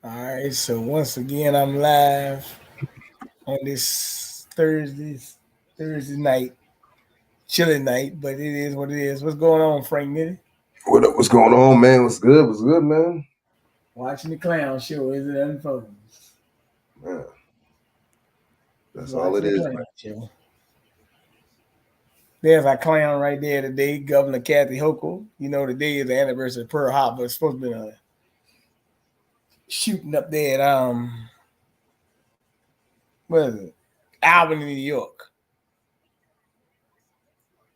All right, so once again, I'm live on this Thursday night, chilling night, but it is what it is. What's going on, Frank Nitty? What up? What's going on, man? What's good? What's good, man? Watching the clown show as it unfolds. Man, Just that's all it watching the is, clown show. There's our clown right there today, Governor Kathy Hochul. You know, today is the anniversary of Pearl Harbor. It's supposed to be a shooting up there at what is it? Albany, New York.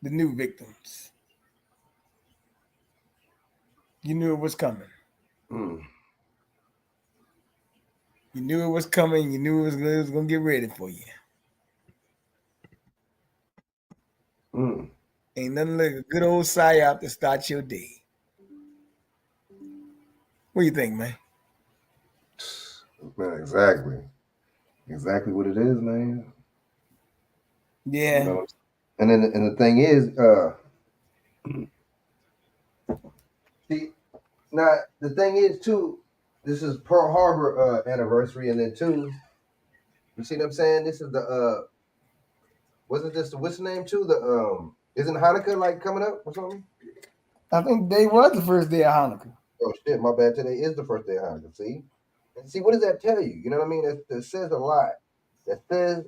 The new victims. You knew it was coming. man. You knew it was coming. You knew it was going to get ready for you. Mm. Ain't nothing like a good old psyop to start your day. What do you think, man? Man, exactly what it is, man. You Yeah. know, and the thing is, see, now the thing is too, this is Pearl Harbor anniversary, and then two, you see what I'm saying? This is the wasn't this the what's the name too? The isn't Hanukkah like coming up or something? I think day was the first day of Hanukkah. Oh shit, my bad. Today is the first day of Hanukkah. See, and see what does that tell you? You know what I mean? That says a lot. That says,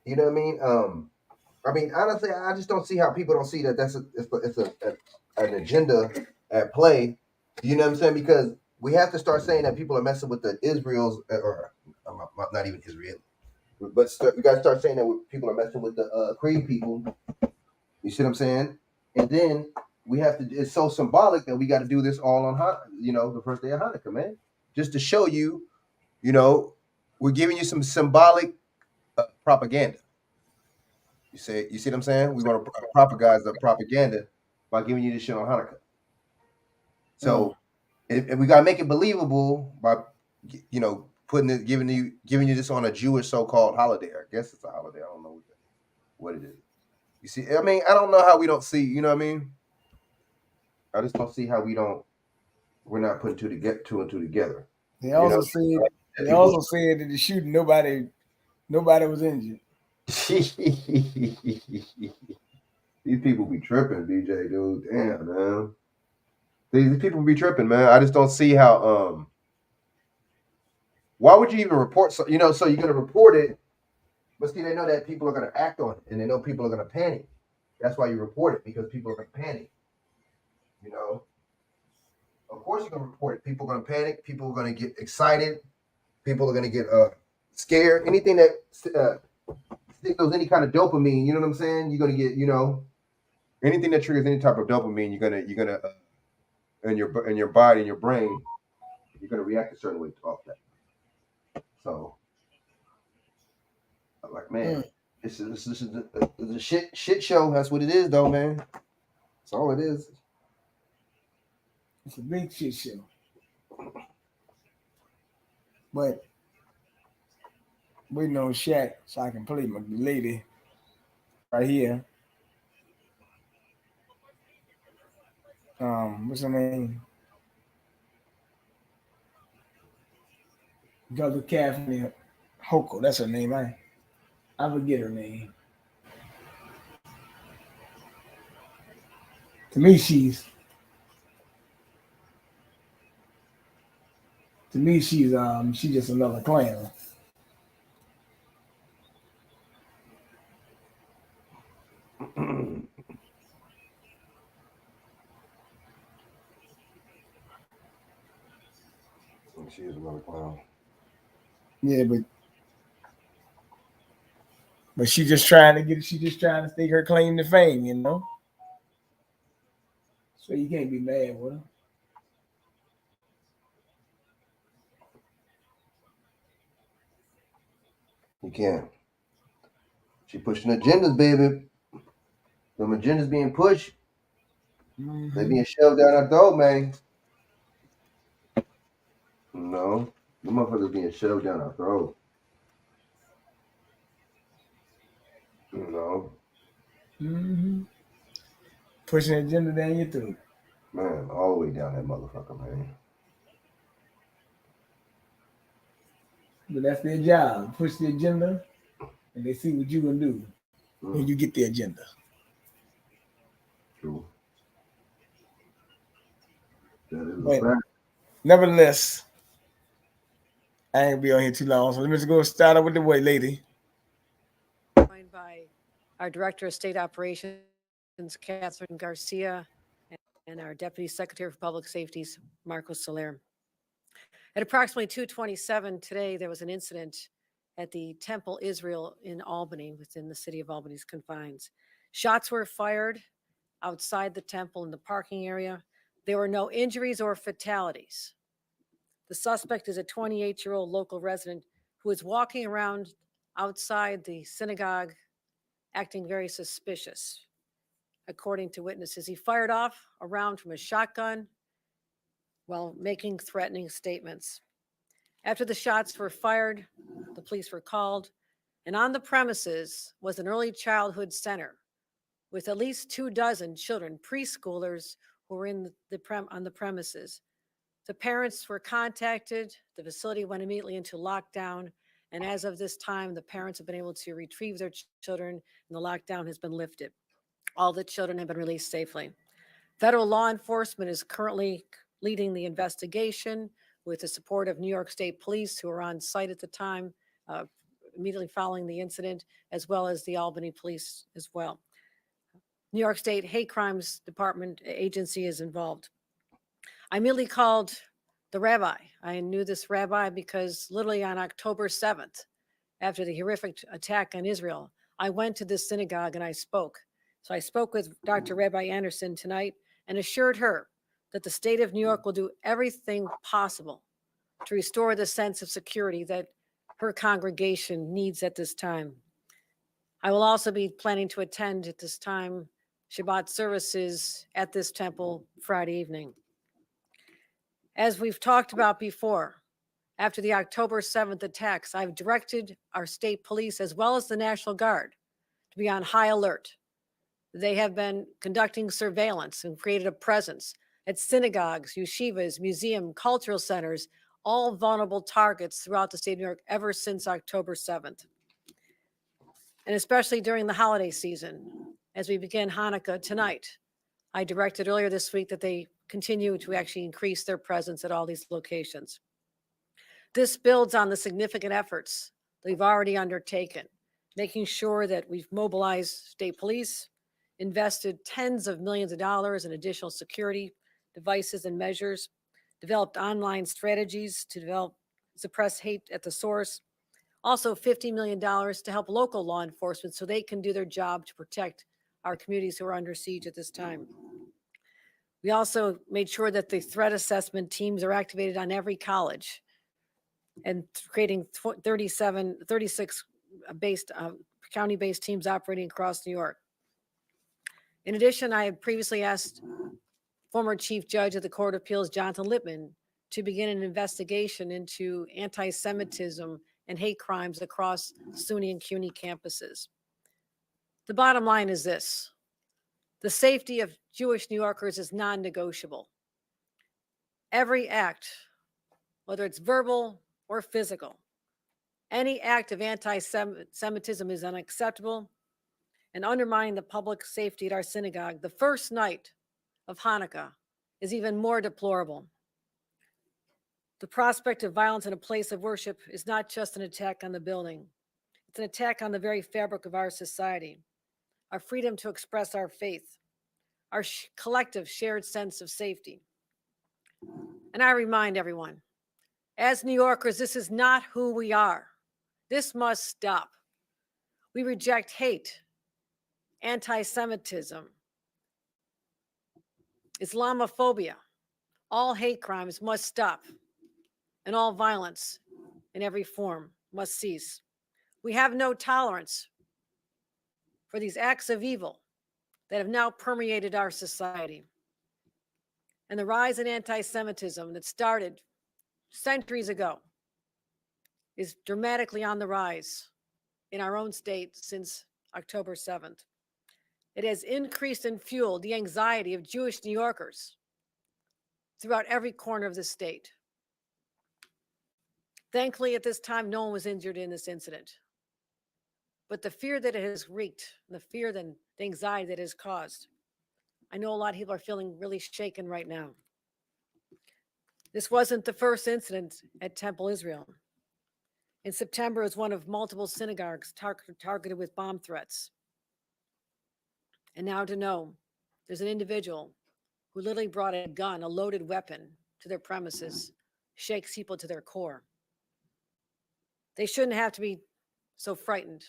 you know what I mean? I mean, honestly, I just don't see how people don't see that an agenda at play. You know what I'm saying? Because we have to start saying that people are messing with the Israel's or not even Israel, but we got to start saying that people are messing with the Creed people. You see what I'm saying? And then we have to. It's so symbolic that we got to do this all on the first day of Hanukkah, man, just to show you, you know, we're giving you some symbolic propaganda. You see what I'm saying? We want to propagize the propaganda by giving you this shit on Hanukkah. So, if we gotta make it believable by, putting it, giving you this on a Jewish so-called holiday. I guess it's a holiday. I don't know what it is. You see, I mean, I don't know how we don't see. You know what I mean? I just don't see how we're not putting two and two together. They You also know, said they people. also said that the shooting nobody was injured. These people be tripping, BJ, dude. Damn, man. These people be tripping, man. I just don't see how. Why would you even report? So so you're gonna report it, but see, they know that people are gonna act on it, and they know people are gonna panic. That's why you report it because people are gonna panic. You know, of course you're gonna report it. People are gonna panic. People are gonna get excited. People are gonna get scared. Anything that signals any kind of dopamine, you know what I'm saying? You're gonna get, anything that triggers any type of dopamine, you're gonna in your body, in your brain, you're gonna react a certain way off that. So, I'm like, man, this is the shit show. That's what it is, though, man. That's all it is. It's a big shit show. But waiting on Chak so I can play my lady right here. What's her name? Governor Kathy Hochul. That's her name. I forget her name. To me, she's just another clown. She is another clown. Yeah, but she just trying to stake her claim to fame, you know. So you can't be mad with her. You can't. She pushing agendas, baby. Them agendas being pushed. They Mm-hmm. being shoved down our throat, man. No, the motherfuckers being shoved down our throat. You know, Mm-hmm. Pushing the agenda down your throat. man, all the way down that motherfucker, man. but that's their job. Push the agenda, and they see what you can do when you get the agenda. True. That is a But fact. nevertheless, I ain't be on here too long, so let me just go start up with the white lady. Joined by our Director of State Operations, Catherine Garcia, and our Deputy Secretary for Public Safety, Marco Soler. At approximately 2:27 today, there was an incident at the Temple Israel in Albany, within the city of Albany's confines. Shots were fired outside the temple in the parking area. There were no injuries or fatalities. The suspect is a 28-year-old local resident who was walking around outside the synagogue acting very suspicious. According to witnesses, he fired off a round from a shotgun while making threatening statements. After the shots were fired, the police were called, and on the premises was an early childhood center with at least 24 children, preschoolers, who were on the premises. The parents were contacted. The facility went immediately into lockdown, and as of this time, the parents have been able to retrieve their children, and the lockdown has been lifted. All the children have been released safely. Federal law enforcement is currently leading the investigation with the support of New York State Police, who were on site at the time, immediately following the incident, as well as the Albany Police as well. New York State Hate Crimes Department agency is involved. I immediately called the rabbi. I knew this rabbi because literally on October 7th, after the horrific attack on Israel, I went to this synagogue and I spoke. So I spoke with Dr. Rabbi Anderson tonight and assured her that the state of New York will do everything possible to restore the sense of security that her congregation needs at this time. I will also be planning to attend at this time Shabbat services at this temple Friday evening. As we've talked about before, after the October 7th attacks, I've directed our state police as well as the National Guard to be on high alert. They have been conducting surveillance and created a presence at synagogues, yeshivas, museums, cultural centers, all vulnerable targets throughout the state of New York ever since October 7th. And especially during the holiday season, as we begin Hanukkah tonight, I directed earlier this week that they continue to actually increase their presence at all these locations. This builds on the significant efforts that we've already undertaken, making sure that we've mobilized state police, invested tens of millions of dollars in additional security devices and measures, developed online strategies to suppress hate at the source, also $50 million to help local law enforcement so they can do their job to protect our communities who are under siege at this time. We also made sure that the threat assessment teams are activated on every college and creating 36 county-based teams operating across New York. In addition, I had previously asked former Chief Judge of the Court of Appeals, Jonathan Lippman, to begin an investigation into anti-Semitism and hate crimes across SUNY and CUNY campuses. The bottom line is this: the safety of Jewish New Yorkers is non-negotiable. Every act, whether it's verbal or physical, any act of anti-Semitism is unacceptable and undermining the public safety at our synagogue, the first night of Hanukkah, is even more deplorable. The prospect of violence in a place of worship is not just an attack on the building. It's an attack on the very fabric of our society, our freedom to express our faith, our collective shared sense of safety. And I remind everyone, as New Yorkers, this is not who we are. This must stop. We reject hate, anti-Semitism, Islamophobia. All hate crimes must stop, and all violence in every form must cease. We have no tolerance for these acts of evil that have now permeated our society. And the rise in anti-Semitism that started centuries ago is dramatically on the rise in our own state since October 7th. It has increased and fueled the anxiety of Jewish New Yorkers throughout every corner of the state. Thankfully, at this time, no one was injured in this incident. But the fear that it has wreaked, the fear and the anxiety that it has caused, I know a lot of people are feeling really shaken right now. This wasn't the first incident at Temple Israel. In September, it was one of multiple synagogues targeted with bomb threats. And now to know there's an individual who literally brought a gun, a loaded weapon, to their premises, shakes people to their core. They shouldn't have to be so frightened.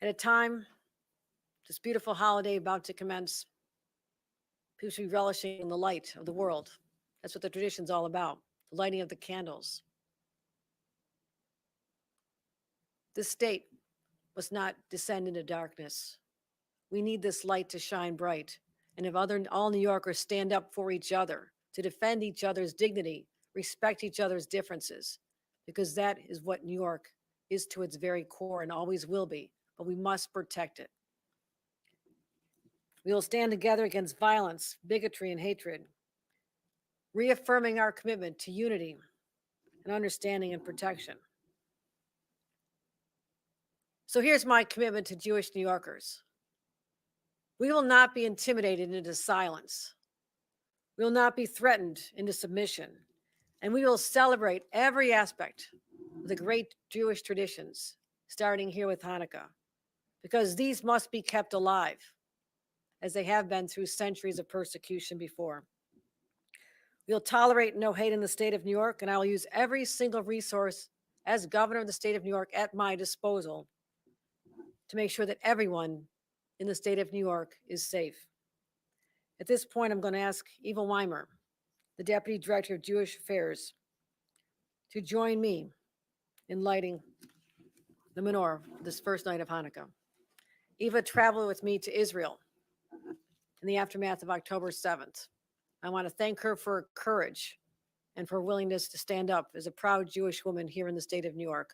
At a time, this beautiful holiday about to commence, people should be relishing in the light of the world. That's what the tradition's all about, the lighting of the candles. This state must not descend into darkness. We need this light to shine bright. And if all New Yorkers stand up for each other, to defend each other's dignity, respect each other's differences, because that is what New York is to its very core and always will be, but we must protect it. We will stand together against violence, bigotry, and hatred, reaffirming our commitment to unity and understanding and protection. So here's my commitment to Jewish New Yorkers. We will not be intimidated into silence. We will not be threatened into submission. And we will celebrate every aspect of the great Jewish traditions, starting here with Hanukkah, because these must be kept alive, as they have been through centuries of persecution before. We'll tolerate no hate in the state of New York, and I will use every single resource as governor of the state of New York at my disposal to make sure that everyone in the state of New York is safe. At this point, I'm going to ask Eva Weimer, the Deputy Director of Jewish Affairs, to join me in lighting the menorah this first night of Hanukkah. Eva traveled with me to Israel in the aftermath of October 7th. I want to thank her for her courage and for her willingness to stand up as a proud Jewish woman here in the state of New York.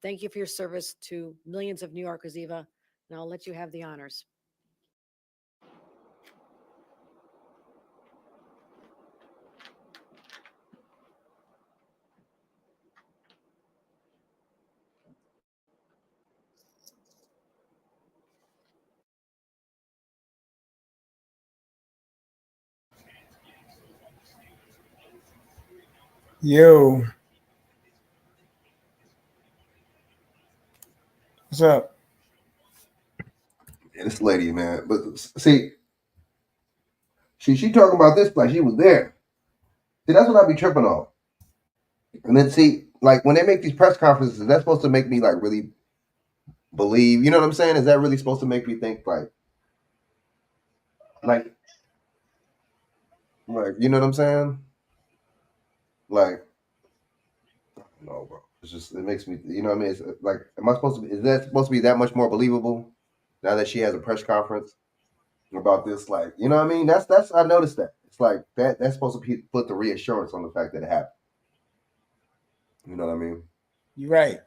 Thank you for your service to millions of New Yorkers, Eva, and I'll let you have the honors. Yo, what's up? And this lady, man. But see, she talking about this like she was there. See, that's what I be tripping on. And then see, like when they make these press conferences, that's supposed to make me like really believe. You know what I'm saying? Is that really supposed to make me think like you know what I'm saying? Like, no, bro. It's just it makes me. You know what I mean? It's like, am I supposed to? Is that supposed to be that much more believable now that she has a press conference about this? Like, you know what I mean? That's I noticed that. It's like that's supposed to put the reassurance on the fact that it happened. You know what I mean? You're right.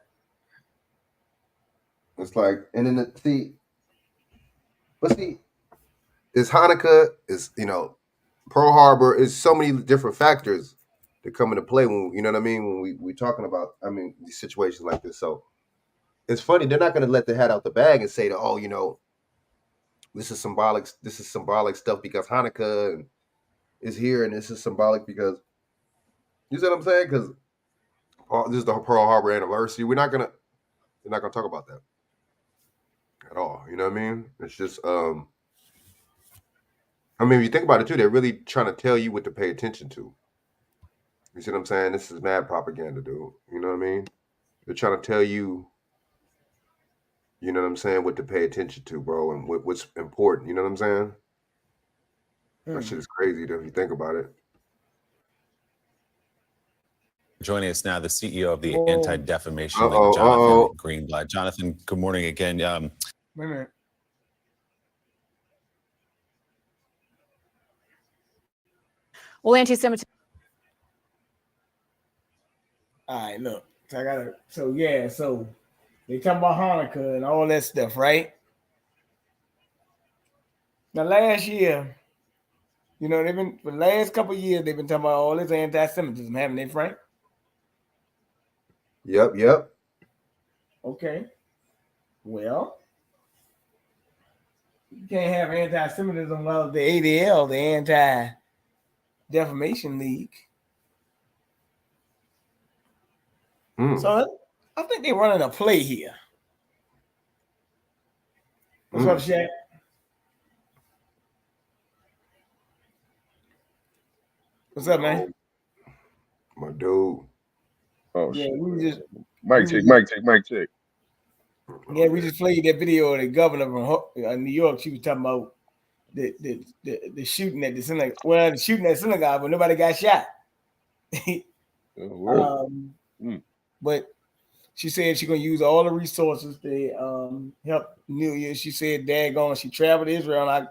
It's like, and then but see, it's Hanukkah, is Pearl Harbor, is so many different factors that come into play when you know what I mean when we talking about these situations like this. So it's funny they're not going to let the hat out the bag and say that this is symbolic stuff because Hanukkah is here and this is symbolic because you see what I'm saying because this is the Pearl Harbor anniversary. They're not gonna talk about that at all. You know what I mean? It's just if you think about it too, they're really trying to tell you what to pay attention to. You see what I'm saying? This is mad propaganda, dude. You know what I mean? They're trying to tell you, you know what I'm saying, what to pay attention to, bro, and what's important. You know what I'm saying? That shit is crazy if you think about it. Joining us now, the CEO of the Anti-Defamation League, Jonathan Greenblatt. Jonathan, good morning again. Wait a minute. Well, anti-Semitism. All right, look. So they talk about Hanukkah and all that stuff, right? Now last year, for the last couple of years, they've been talking about all this anti-Semitism, haven't they, Frank? Yep. Okay. Well, you can't have anti-Semitism while the ADL, the Anti-Defamation League. So I think they're running a play here. What's up, Shaq? What's up, man? My dude. Oh, yeah, shit. we just Mic check. Yeah, we just played that video of the governor from New York. She was talking about the shooting at the synagogue. Well, the shooting at the synagogue, but nobody got shot. But she said she's gonna use all the resources to help New Year. She said, "Daggone, she traveled to Israel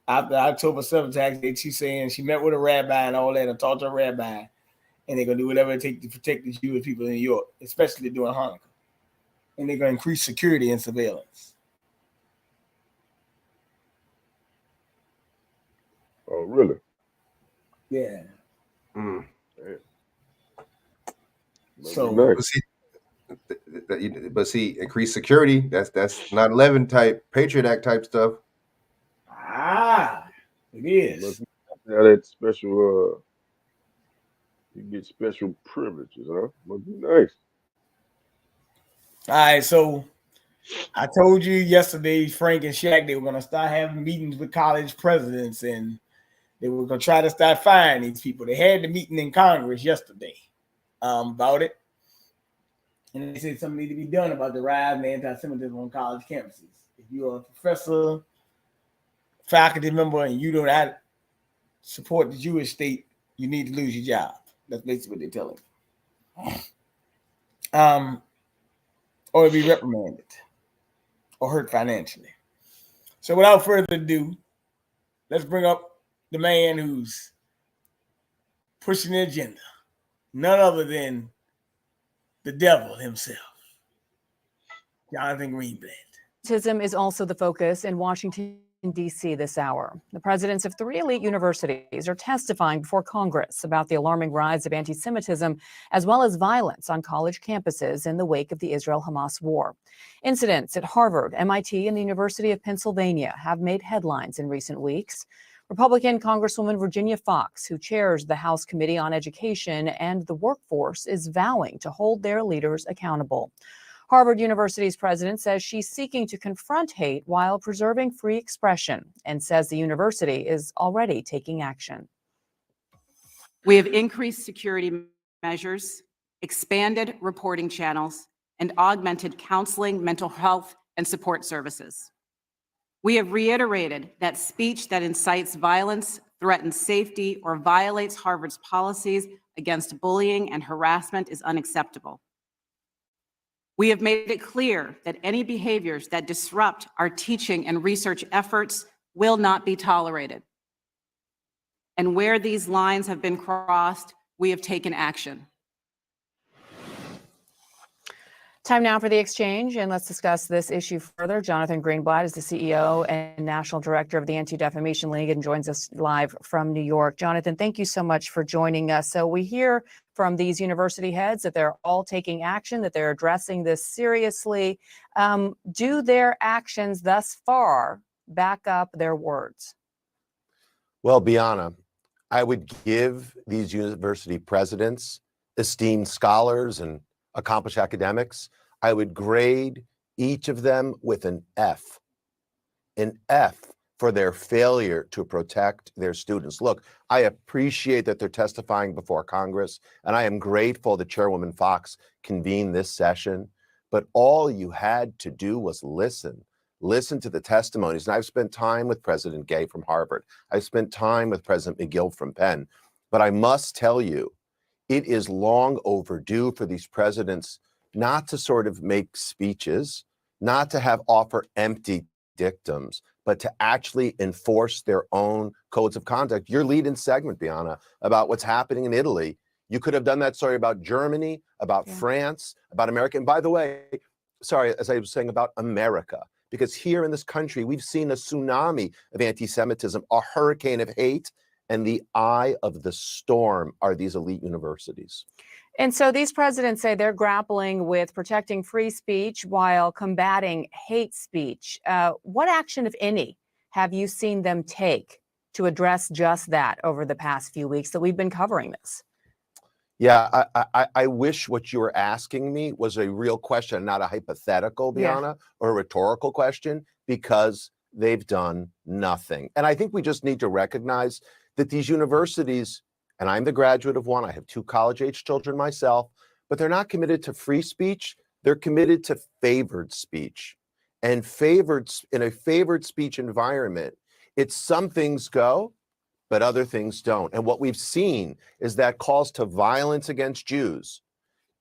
after October 7th tax day." She's saying she met with a rabbi and all that, and talked to a rabbi, and they're gonna do whatever it takes to protect the Jewish people in New York, especially during Hanukkah. And they're gonna increase security and surveillance. Oh, really? Yeah. So, nice. But see, increased security. That's 9/11 type, Patriot Act type stuff. It is. Yeah, that special. You get special privileges, huh? Must be nice. All right, so I told you yesterday, Frank and Shaq, they were going to start having meetings with college presidents, and they were going to try to start firing these people. They had the meeting in Congress yesterday about it, and they said something needs to be done about the rise in anti-Semitism on college campuses. If you're a professor, faculty member, and you do not support the Jewish state, you need to lose your job. That's basically what they're telling you. Or be reprimanded or hurt financially. So without further ado, let's bring up the man who's pushing the agenda. None other than the devil himself, Jonathan Greenblatt. Anti-Semitism is also the focus in Washington, D.C. this hour. The presidents of 3 elite universities are testifying before Congress about the alarming rise of anti-Semitism, as well as violence on college campuses in the wake of the Israel-Hamas war. Incidents at Harvard, MIT, and the University of Pennsylvania have made headlines in recent weeks. Republican Congresswoman Virginia Foxx, who chairs the House Committee on Education and the Workforce, is vowing to hold their leaders accountable. Harvard University's president says she's seeking to confront hate while preserving free expression, and says the university is already taking action. We have increased security measures, expanded reporting channels, and augmented counseling, mental health, and support services. We have reiterated that speech that incites violence, threatens safety, or violates Harvard's policies against bullying and harassment is unacceptable. We have made it clear that any behaviors that disrupt our teaching and research efforts will not be tolerated. And where these lines have been crossed, we have taken action. Time now for the exchange, and let's discuss this issue further. Jonathan Greenblatt is the CEO and National Director of the Anti-Defamation League and joins us live from New York. Jonathan, thank you so much for joining us. So we hear from these university heads that they're all taking action, that they're addressing this seriously. Do their actions thus far back up their words? Well, Bianna, I would give these university presidents, esteemed scholars and accomplished academics, I would grade each of them with an F for their failure to protect their students. Look, I appreciate that they're testifying before Congress, and I am grateful that Chairwoman Foxx convened this session, but all you had to do was listen to the testimonies. And I've spent time with President Gay from Harvard. I've spent time with President McGill from Penn, but I must tell you, it is long overdue for these presidents not to sort of make speeches, not to offer empty dictums, but to actually enforce their own codes of conduct. Your lead-in segment, Bianna, about what's happening in Italy, you could have done that story about Germany, about France, about America. And by the way, sorry, as I was saying about America, because here in this country, we've seen a tsunami of anti-Semitism, a hurricane of hate, And the eye of the storm are these elite universities. And so these presidents say they're grappling with protecting free speech while combating hate speech. What action, if any, have you seen them take to address just that over the past few weeks that we've been covering this? Yeah, I wish what you were asking me was a real question, not a hypothetical, Bianna, or a rhetorical question, because they've done nothing. And I think we just need to recognize that these universities, and I'm the graduate of one, I have 2 college-age children myself, but they're not committed to free speech. They're committed to favored speech. And in a favored speech environment, it's some things go, but other things don't. And what we've seen is that calls to violence against Jews,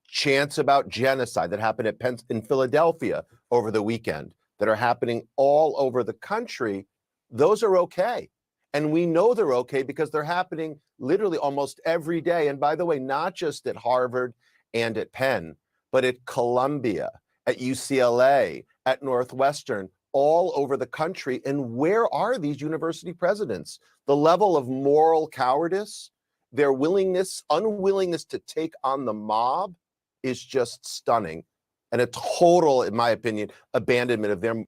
chants about genocide that happened in Philadelphia over the weekend, that are happening all over the country, those are okay. And we know they're okay because they're happening literally almost every day. And by the way, not just at Harvard and at Penn, but at Columbia, at UCLA, at Northwestern, all over the country. And where are these university presidents? The level of moral cowardice, their unwillingness to take on the mob is just stunning. And a total, in my opinion, abandonment of their.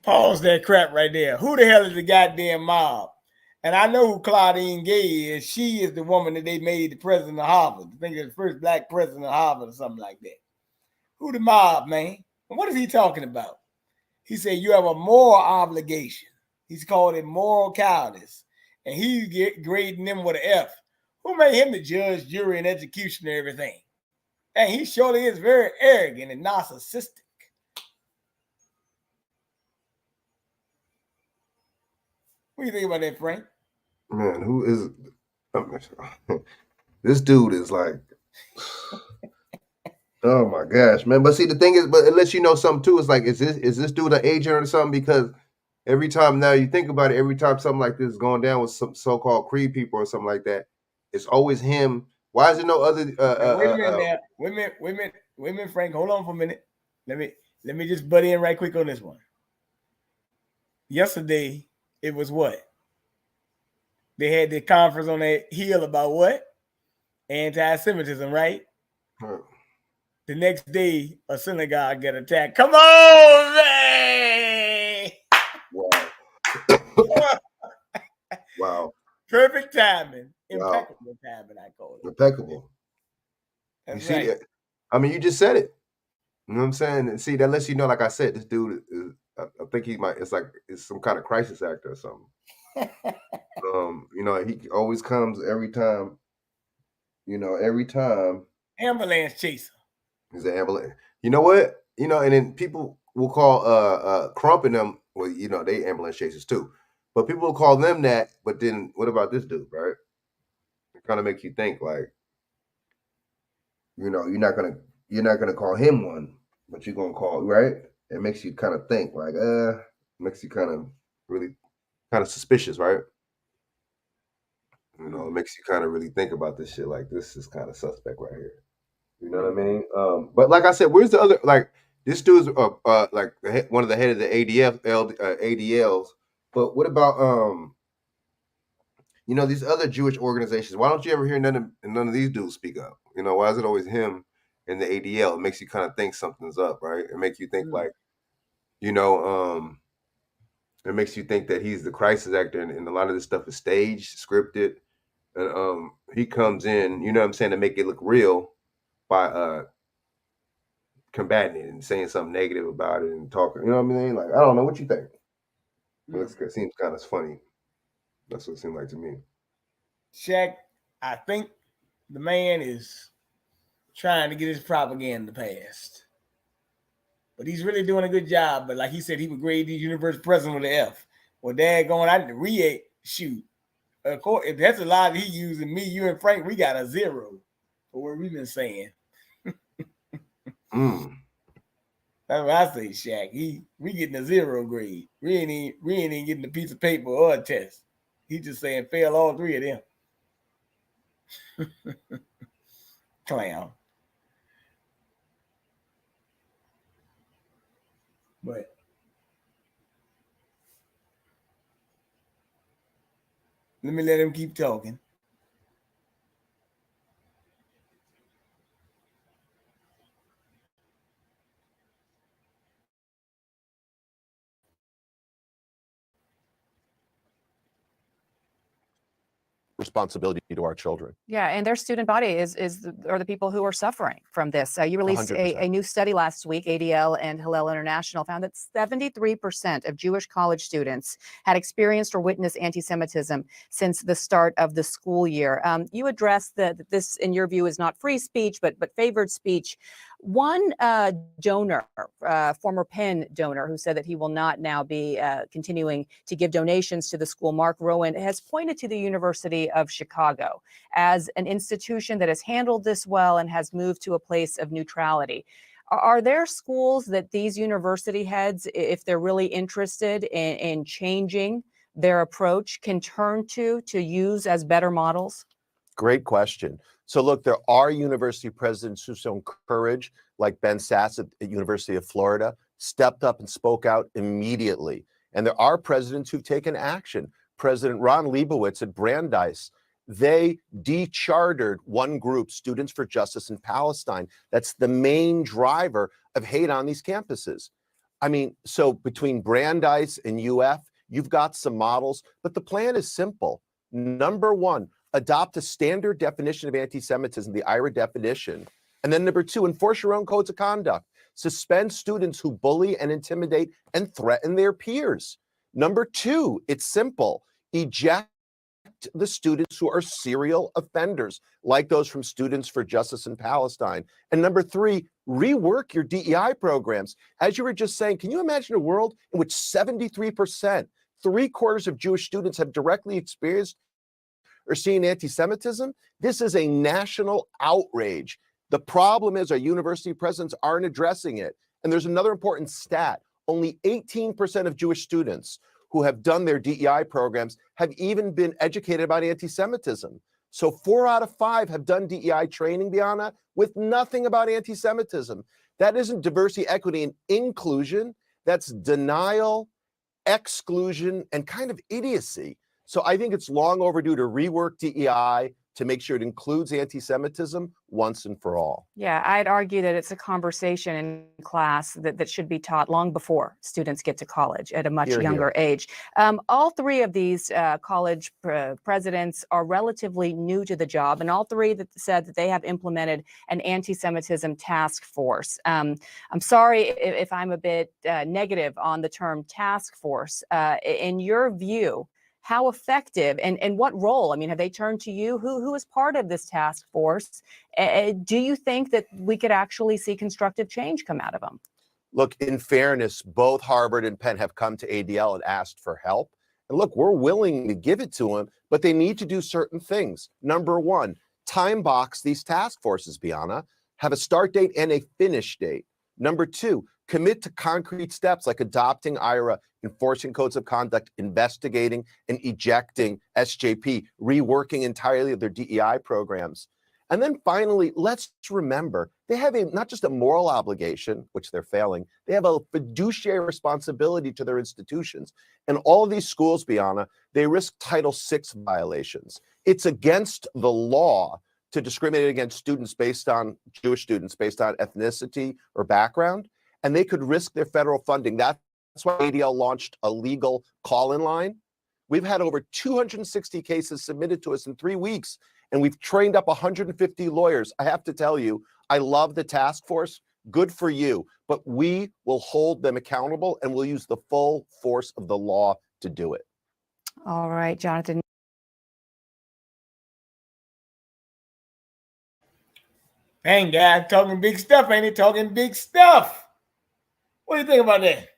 Pause that crap right there. Who the hell is the goddamn mob? And I know who Claudine Gay is. She is the woman that they made the president of Harvard. I think it's the first black president of Harvard or something like that. Who the mob, man? And what is he talking about? He said you have a moral obligation. He's called it moral cowardice. And he's grading them with an F. Who made him the judge, jury, and executioner and everything? And he surely is very arrogant and narcissistic. What do you think about that, Frank? Man, who is this dude is like, oh my gosh, man. But see, the thing is, but it lets you know something too. It's like, is this dude an agent or something? Because every time now you think about it, every time something like this is going down with some so-called Creed people or something like that, it's always him. Why is there no other? Wait a minute now. Wait a minute, Frank. Hold on for a minute. Let me just butt in right quick on this one. Yesterday, it was what? They had the conference on that Hill about what? Anti-Semitism, right? Huh. The next day, a synagogue got attacked. Come on, man! Wow. Wow. Perfect timing. Wow. Impeccable timing, I call it. Impeccable. That's you see right. it? I mean, you just said it. You know what I'm saying? And see, that lets you know, like I said, this dude is, I think he might, it's some kind of crisis actor or something. You know, he always comes every time, Ambulance chaser. he's an ambulance. You know what? You know, and then people will call Crump and them, well, you know, they ambulance chasers too. But people will call them that, but then what about this dude, right? It kind of makes you think, like, you know, you're not gonna call him one, but you're gonna call, right? It makes you kind of think, like, makes you kind of really kind of suspicious, right? You know, it makes you kind of really think about this shit. Like, this is kind of suspect right here. You know what I mean? But like I said, where's the other? Like, this dude's like one of the head of the ADLs. But what about you know, these other Jewish organizations? Why don't you ever hear none of these dudes speak up? You know, why is it always him and the ADL? It makes you kind of think something's up, right? It makes you think like, you know, it makes you think that he's the crisis actor, and a lot of this stuff is staged, scripted, and he comes in, you know what I'm saying, to make it look real by combating it and saying something negative about it and talking. You know what I mean? Like, I don't know what you think. It seems kind of funny. That's what it seemed like to me. Chak, I think the man is trying to get his propaganda passed. But he's really doing a good job. But like he said, he would grade these university president with an F. Well, dad going out to shoot. Of course, if that's a lie that he using, me, you, and Frank, we got a 0 for what we've been saying. That's what I say, Chak. We getting a 0 grade. We ain't even getting a piece of paper or a test. He just saying fail all 3 of them. Clown. But Let me let him keep talking. Responsibility to our children. Yeah, and their student body are the people who are suffering from this. You released a 100%. new study last week. ADL and Hillel International found that 73% of Jewish college students had experienced or witnessed anti-Semitism since the start of the school year. You addressed that this, in your view, is not free speech, but favored speech. One donor, former Penn donor, who said that he will not now be continuing to give donations to the school, Mark Rowan, has pointed to the University of Chicago as an institution that has handled this well and has moved to a place of neutrality. Are there schools that these university heads, if they're really interested in changing their approach, can turn to use as better models? Great question. So look, there are university presidents who shown courage, like Ben Sass at University of Florida, stepped up and spoke out immediately. And there are presidents who've taken action. President Ron Leibowitz at Brandeis, they dechartered one group, Students for Justice in Palestine. That's the main driver of hate on these campuses. I mean, so between Brandeis and UF, you've got some models, but the plan is simple. Number one, adopt a standard definition of anti-Semitism, the IRA definition. And then number two, enforce your own codes of conduct. Suspend students who bully and intimidate and threaten their peers. Number two, it's simple. Eject the students who are serial offenders, like those from Students for Justice in Palestine. And number three, rework your DEI programs. As you were just saying, can you imagine a world in which 73%, 3/4 of Jewish students have directly experienced or seen anti-Semitism? This is a national outrage. The problem is our university presidents aren't addressing it. And there's another important stat. Only 18% of Jewish students who have done their DEI programs have even been educated about anti-Semitism. So 4 out of 5 have done DEI training, Bianna, with nothing about anti-Semitism. That isn't diversity, equity, and inclusion. That's denial, exclusion, and kind of idiocy. So I think it's long overdue to rework DEI to make sure it includes anti-Semitism once and for all. Yeah, I'd argue that it's a conversation in class that should be taught long before students get to college at a much younger age. All three of these college presidents are relatively new to the job, and all three that said that they have implemented an anti-Semitism task force. I'm sorry if I'm a bit negative on the term task force. In your view, how effective and what role? I mean, have they turned to you? Who is part of this task force? Do you think that we could actually see constructive change come out of them? Look, in fairness, both Harvard and Penn have come to ADL and asked for help. And look, we're willing to give it to them, but they need to do certain things. Number one, time box these task forces, Bianna, have a start date and a finish date. Number two, commit to concrete steps like adopting IRA, enforcing codes of conduct, investigating and ejecting SJP, reworking entirely their DEI programs. And then finally, let's remember, they have not just a moral obligation, which they're failing, they have a fiduciary responsibility to their institutions. And all of these schools, Bianna, they risk Title VI violations. It's against the law to discriminate against students based on, Jewish students based on ethnicity or background, and they could risk their federal funding. That's why ADL launched a legal call-in line. We've had over 260 cases submitted to us in 3 weeks, and we've trained up 150 lawyers. I have to tell you, I love the task force. Good for you. But we will hold them accountable, and we'll use the full force of the law to do it. All right, Jonathan. Dang, guy, talking big stuff, ain't he? Talking big stuff. What do you think about that?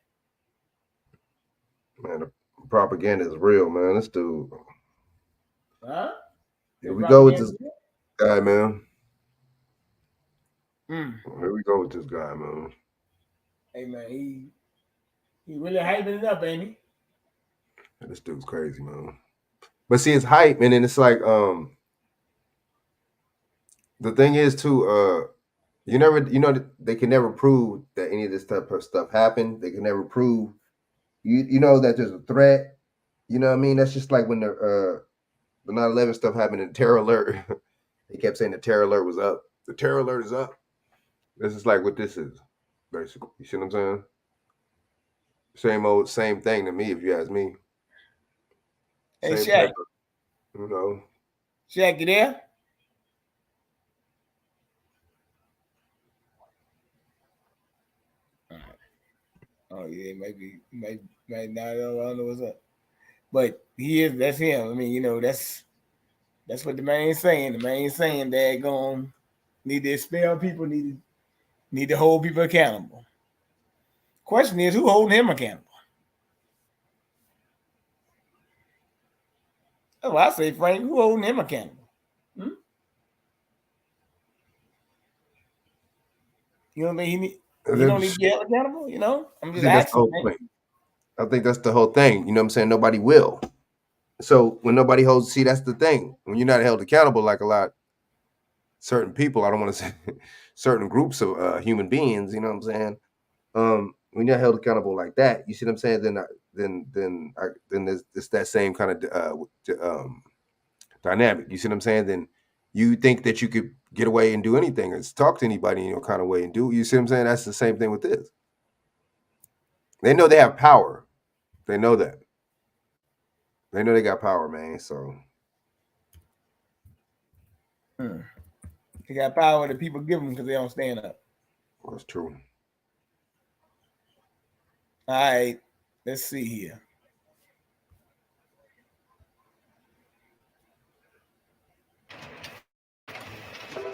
Man, the propaganda is real, man. This dude. Huh? Here we go with this guy, man. Here we go with this guy, man. Hey, man, he really hyping it up, ain't he? Man, this dude's crazy, man. But see, it's hype, and then it's like, the thing is too, they can never prove that any of this type of stuff happened. They can never prove, that there's a threat. You know what I mean? That's just like when the 9/11 stuff happened in terror alert. They kept saying the terror alert was up. The terror alert is up. This is like what this is, basically. You see what I'm saying? Same old, same thing to me, if you ask me. Hey, Same Shaq. type of, you know. Shaq, you there? All right. Oh yeah, maybe not. I don't know what's up. But he is. That's him. I mean, you know, that's what the man's saying. The man's saying they're gonna need to expel people. Need to hold people accountable. Question is, who holding him accountable? Oh, I say, Frank, who holding him accountable? You don't think he don't need to be held accountable? You know, I'm just asking. I think that's the whole thing. You know what I'm saying? Nobody will. So when nobody holds, see, that's the thing. When you're not held accountable, like a lot, certain people, I don't want to say certain groups of human beings, you know what I'm saying? When you're not held accountable like that, you see what I'm saying? Then it's that same kind of dynamic. You see what I'm saying? Then you think that you could get away and do anything and talk to anybody in your kind of way and do. You see what I'm saying? That's the same thing with this. They know they have power. They know that. They know they got power, man. So they got power that people give them because they don't stand up. That's true. All right, let's see here.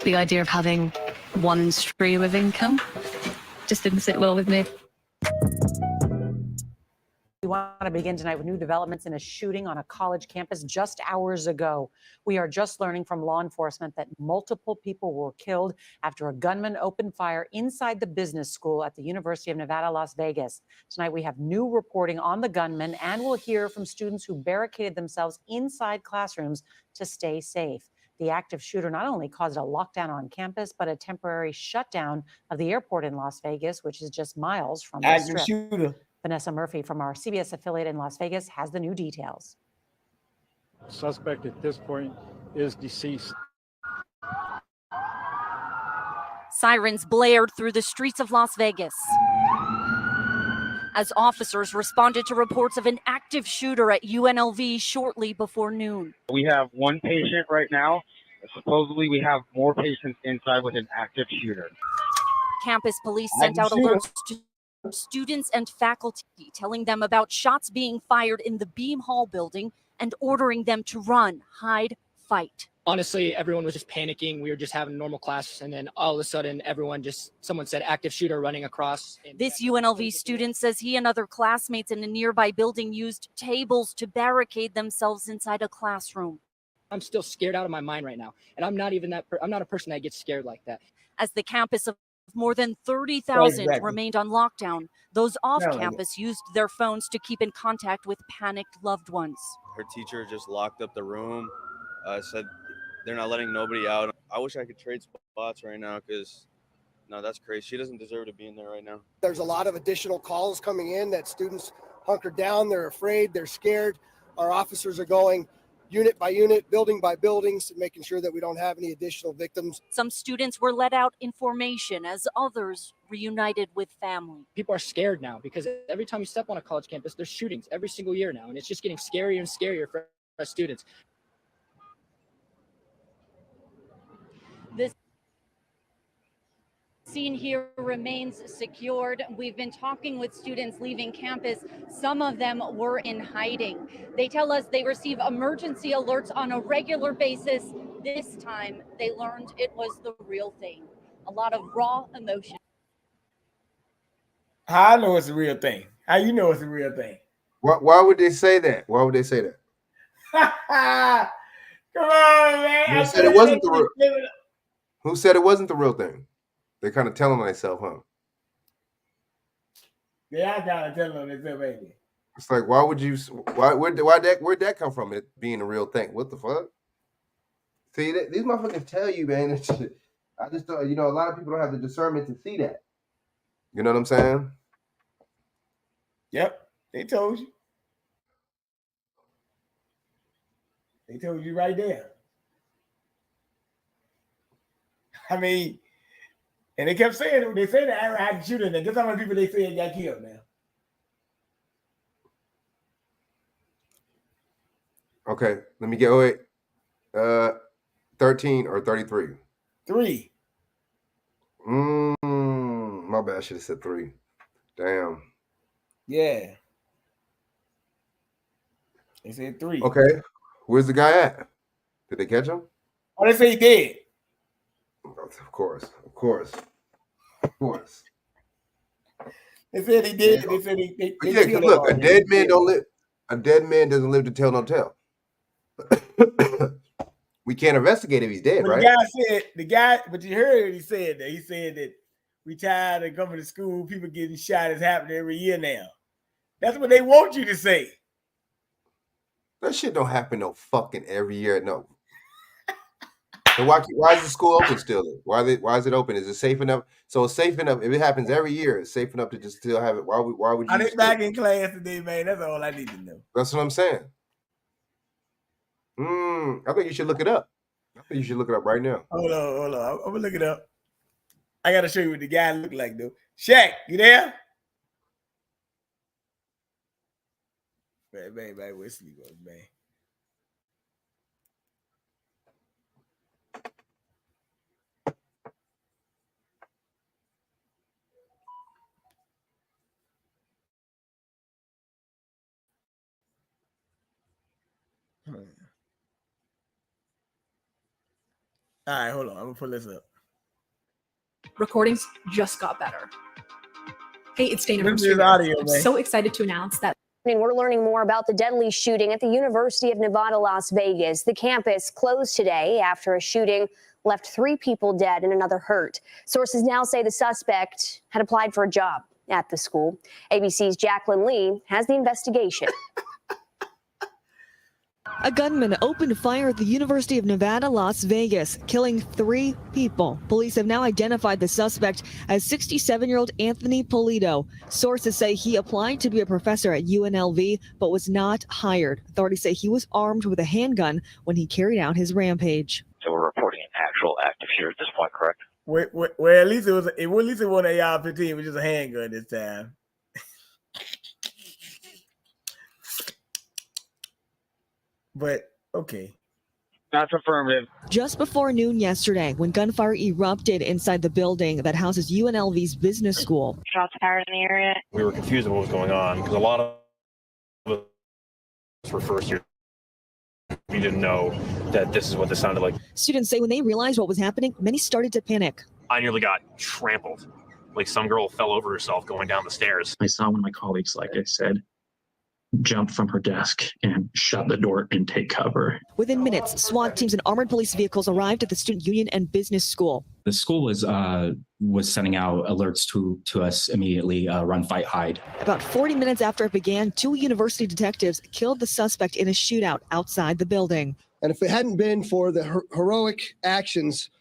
The idea of having one stream of income just didn't sit well with me. We want to begin tonight with new developments in a shooting on a college campus just hours ago. We are just learning from law enforcement that multiple people were killed after a gunman opened fire inside the business school at the University of Nevada, Las Vegas. Tonight, we have new reporting on the gunman, and we'll hear from students who barricaded themselves inside classrooms to stay safe. The active shooter not only caused a lockdown on campus, but a temporary shutdown of the airport in Las Vegas, which is just miles from the Active Strip. shooter. Vanessa Murphy from our CBS affiliate in Las Vegas has the new details. Suspect at this point is deceased. Sirens blared through the streets of Las Vegas as officers responded to reports of an active shooter at UNLV shortly before noon. We have one patient right now. Supposedly we have more patients inside with an active shooter. Campus police sent out alerts to students and faculty, telling them about shots being fired in the Beam Hall building and ordering them to run, hide, fight. Honestly, everyone was just panicking. We were just having a normal class, and then all of a sudden, someone said active shooter running across. This UNLV student says he and other classmates in a nearby building used tables to barricade themselves inside a classroom. I'm still scared out of my mind right now, and I'm not a person that gets scared like that. As the campus of more than 30,000 remained on lockdown, those off campus used their phones to keep in contact with panicked loved ones. Her teacher just locked up the room, said they're not letting nobody out. I wish I could trade spots right now because, no, that's crazy. She doesn't deserve to be in there right now. There's a lot of additional calls coming in that students hunkered down. They're afraid, they're scared. Our officers are going unit by unit, building by building, making sure that we don't have any additional victims. Some students were let out in formation as others reunited with family. People are scared now because every time you step on a college campus, there's shootings every single year now, and it's just getting scarier and scarier for our students. This scene here remains secured. We've been talking with students leaving campus. Some of them were in hiding. They tell us they receive emergency alerts on a regular basis. This time they learned it was the real thing. A lot of raw emotion. How I know it's a real thing? How you know it's a real thing? Why would they say that? Why would they say that? Come on, man. Who said it wasn't the real? Who said it wasn't the real thing? They're kind of telling themselves, huh? Yeah, I kind of telling themselves, baby. It's like, why would you? Where'd that come from? It being a real thing. What the fuck? See, these motherfuckers tell you, man. I just don't. You know, a lot of people don't have the discernment to see that. You know what I'm saying? Yep, they told you. They told you right there. I mean, and they kept saying they say the active shooter, and guess how many people they said got killed now? Okay, let me get 13 or 33. 3. My bad. I should have said 3. Damn. Yeah. They said 3. Okay. Where's the guy at? Did they catch him? Oh, they say he dead. Of course. Of course. Of course. They said he did. They said they Yeah, because look, a dead man don't live. A dead man doesn't live to tell no tale. We can't investigate if he's dead, But right? But you heard he said that. He said that we tired of coming to school, people getting shot is happening every year now. That's what they want you to say. That shit don't happen no fucking every year. No. And why is the school open still? Why is it open? Is it safe enough? So it's safe enough. If it happens every year, it's safe enough to just still have it. Why would you? I think back in class today, man. That's all I need to know. That's what I'm saying. I think you should look it up. I think you should look it up right now. Hold on. I'm gonna look it up. I gotta show you what the guy looked like, though. Chak, you there? Man, where's sleep, man? All right, hold on. I'm gonna pull this up. Recordings just got better. Hey, it's Dana from This is Studio. audio, I'm man. so excited to announce that We're learning more about the deadly shooting at the University of Nevada, Las Vegas. The campus closed today after a shooting left 3 people dead and another hurt. Sources now say the suspect had applied for a job at the school. ABC's Jacqueline Lee has the investigation. A gunman opened fire at the University of Nevada, Las Vegas, killing 3 people. Police have now identified the suspect as 67-year-old Anthony Polito. Sources say he applied to be a professor at UNLV, but was not hired. Authorities say he was armed with a handgun when he carried out his rampage. So we're reporting an actual active shooter at this point, correct? Well, at least it was. At least it wasn't an AR-15, which is a handgun this time. But okay. That's affirmative. Just before noon yesterday, when gunfire erupted inside the building that houses UNLV's business school. Shots fired in the area. We were confused about what was going on because a lot of us were first year. We didn't know that this is what this sounded like. Students say when they realized what was happening, many started to panic. I nearly got trampled. Like some girl fell over herself going down the stairs. I saw one of my colleagues, like I said, jump from her desk and shut the door and take cover. Within minutes, SWAT teams and armored police vehicles arrived at the student union and business school. The school was sending out alerts to us immediately, run, fight, hide. About 40 minutes after it began, 2 university detectives killed the suspect in a shootout outside the building. And if it hadn't been for the heroic actions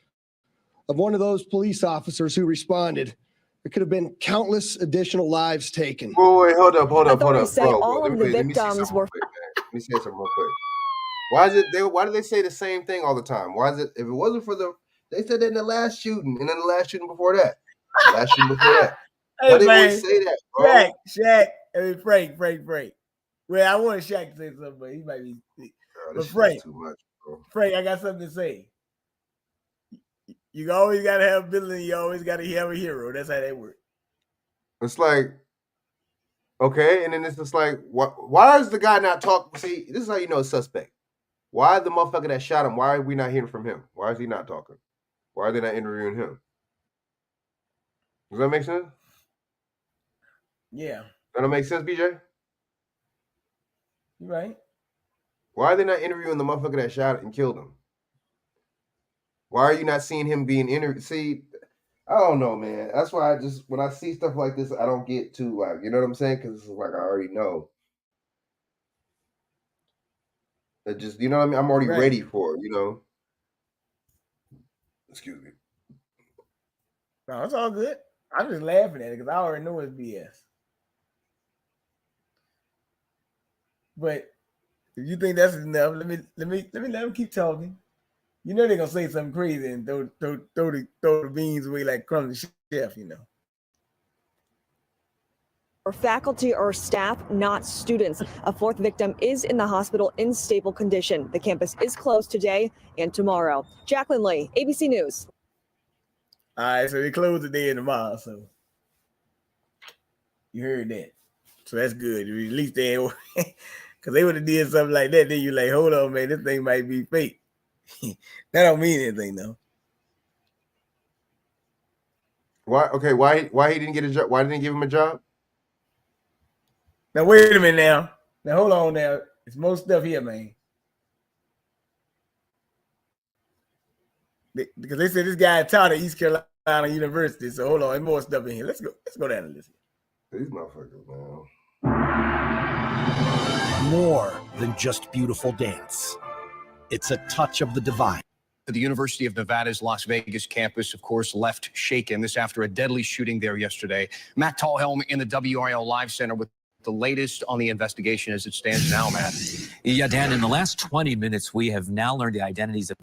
of one of those police officers who responded, there could have been countless additional lives taken. Oh, wait, hold up. Authorities say Bro, all of the let me see victims something were. quick, man. Let me say something real quick. Why do they say the same thing all the time? Why is it, if it wasn't for they said that in the last shooting, and then the last shooting before that. Why Hey, they man. always say that, bro? Shaq. I mean, Frank. Well, I want Shaq to say something, but he might be. But Frank, too much, bro. Frank, I got something to say. You always got to have a villain. You always got to have a hero. That's how that works. It's like, okay, and then it's just like, why is the guy not talking? See, this is how you know it's suspect. Why the motherfucker that shot him, why are we not hearing from him? Why is he not talking? Why are they not interviewing him? Does that make sense? Yeah. That don't make sense, BJ? You right. Why are they not interviewing the motherfucker that shot and killed him? Why are you not seeing him being interviewed? See, I don't know, man. That's why when I see stuff like this, I don't get too, like, you know what I'm saying? Because it's like, I already know. It just, you know what I mean? I'm already ready for it, you know? Excuse me. No, it's all good. I'm just laughing at it because I already know it's BS. But If you think that's enough, let me let them keep talking. You know they're gonna say something crazy and throw the beans away like crumbs to chef, you know. Or faculty or staff, not students. A fourth victim is in the hospital in stable condition. The campus is closed today and tomorrow. Jacqueline Lee, ABC News. All right, so they close today and tomorrow, so you heard that. So that's good. At least they, because they would have did something like that. Then you like, hold on, man, this thing might be fake. That don't mean anything, though. Why? Okay, why he didn't get a job? Why didn't they give him a job? Now wait a minute now. Now hold on now. It's more stuff here, man. Because they said this guy taught at East Carolina University. So hold on, there's more stuff in here. Let's go down and listen. These motherfuckers, man. More than just beautiful dance. It's a touch of the divine. The University of Nevada's Las Vegas campus, of course, left shaken. This after a deadly shooting there yesterday. Matt Tallhelm in the WRL Live Center with the latest on the investigation as it stands now, Matt. Yeah, Dan, in the last 20 minutes, we have now learned the identities of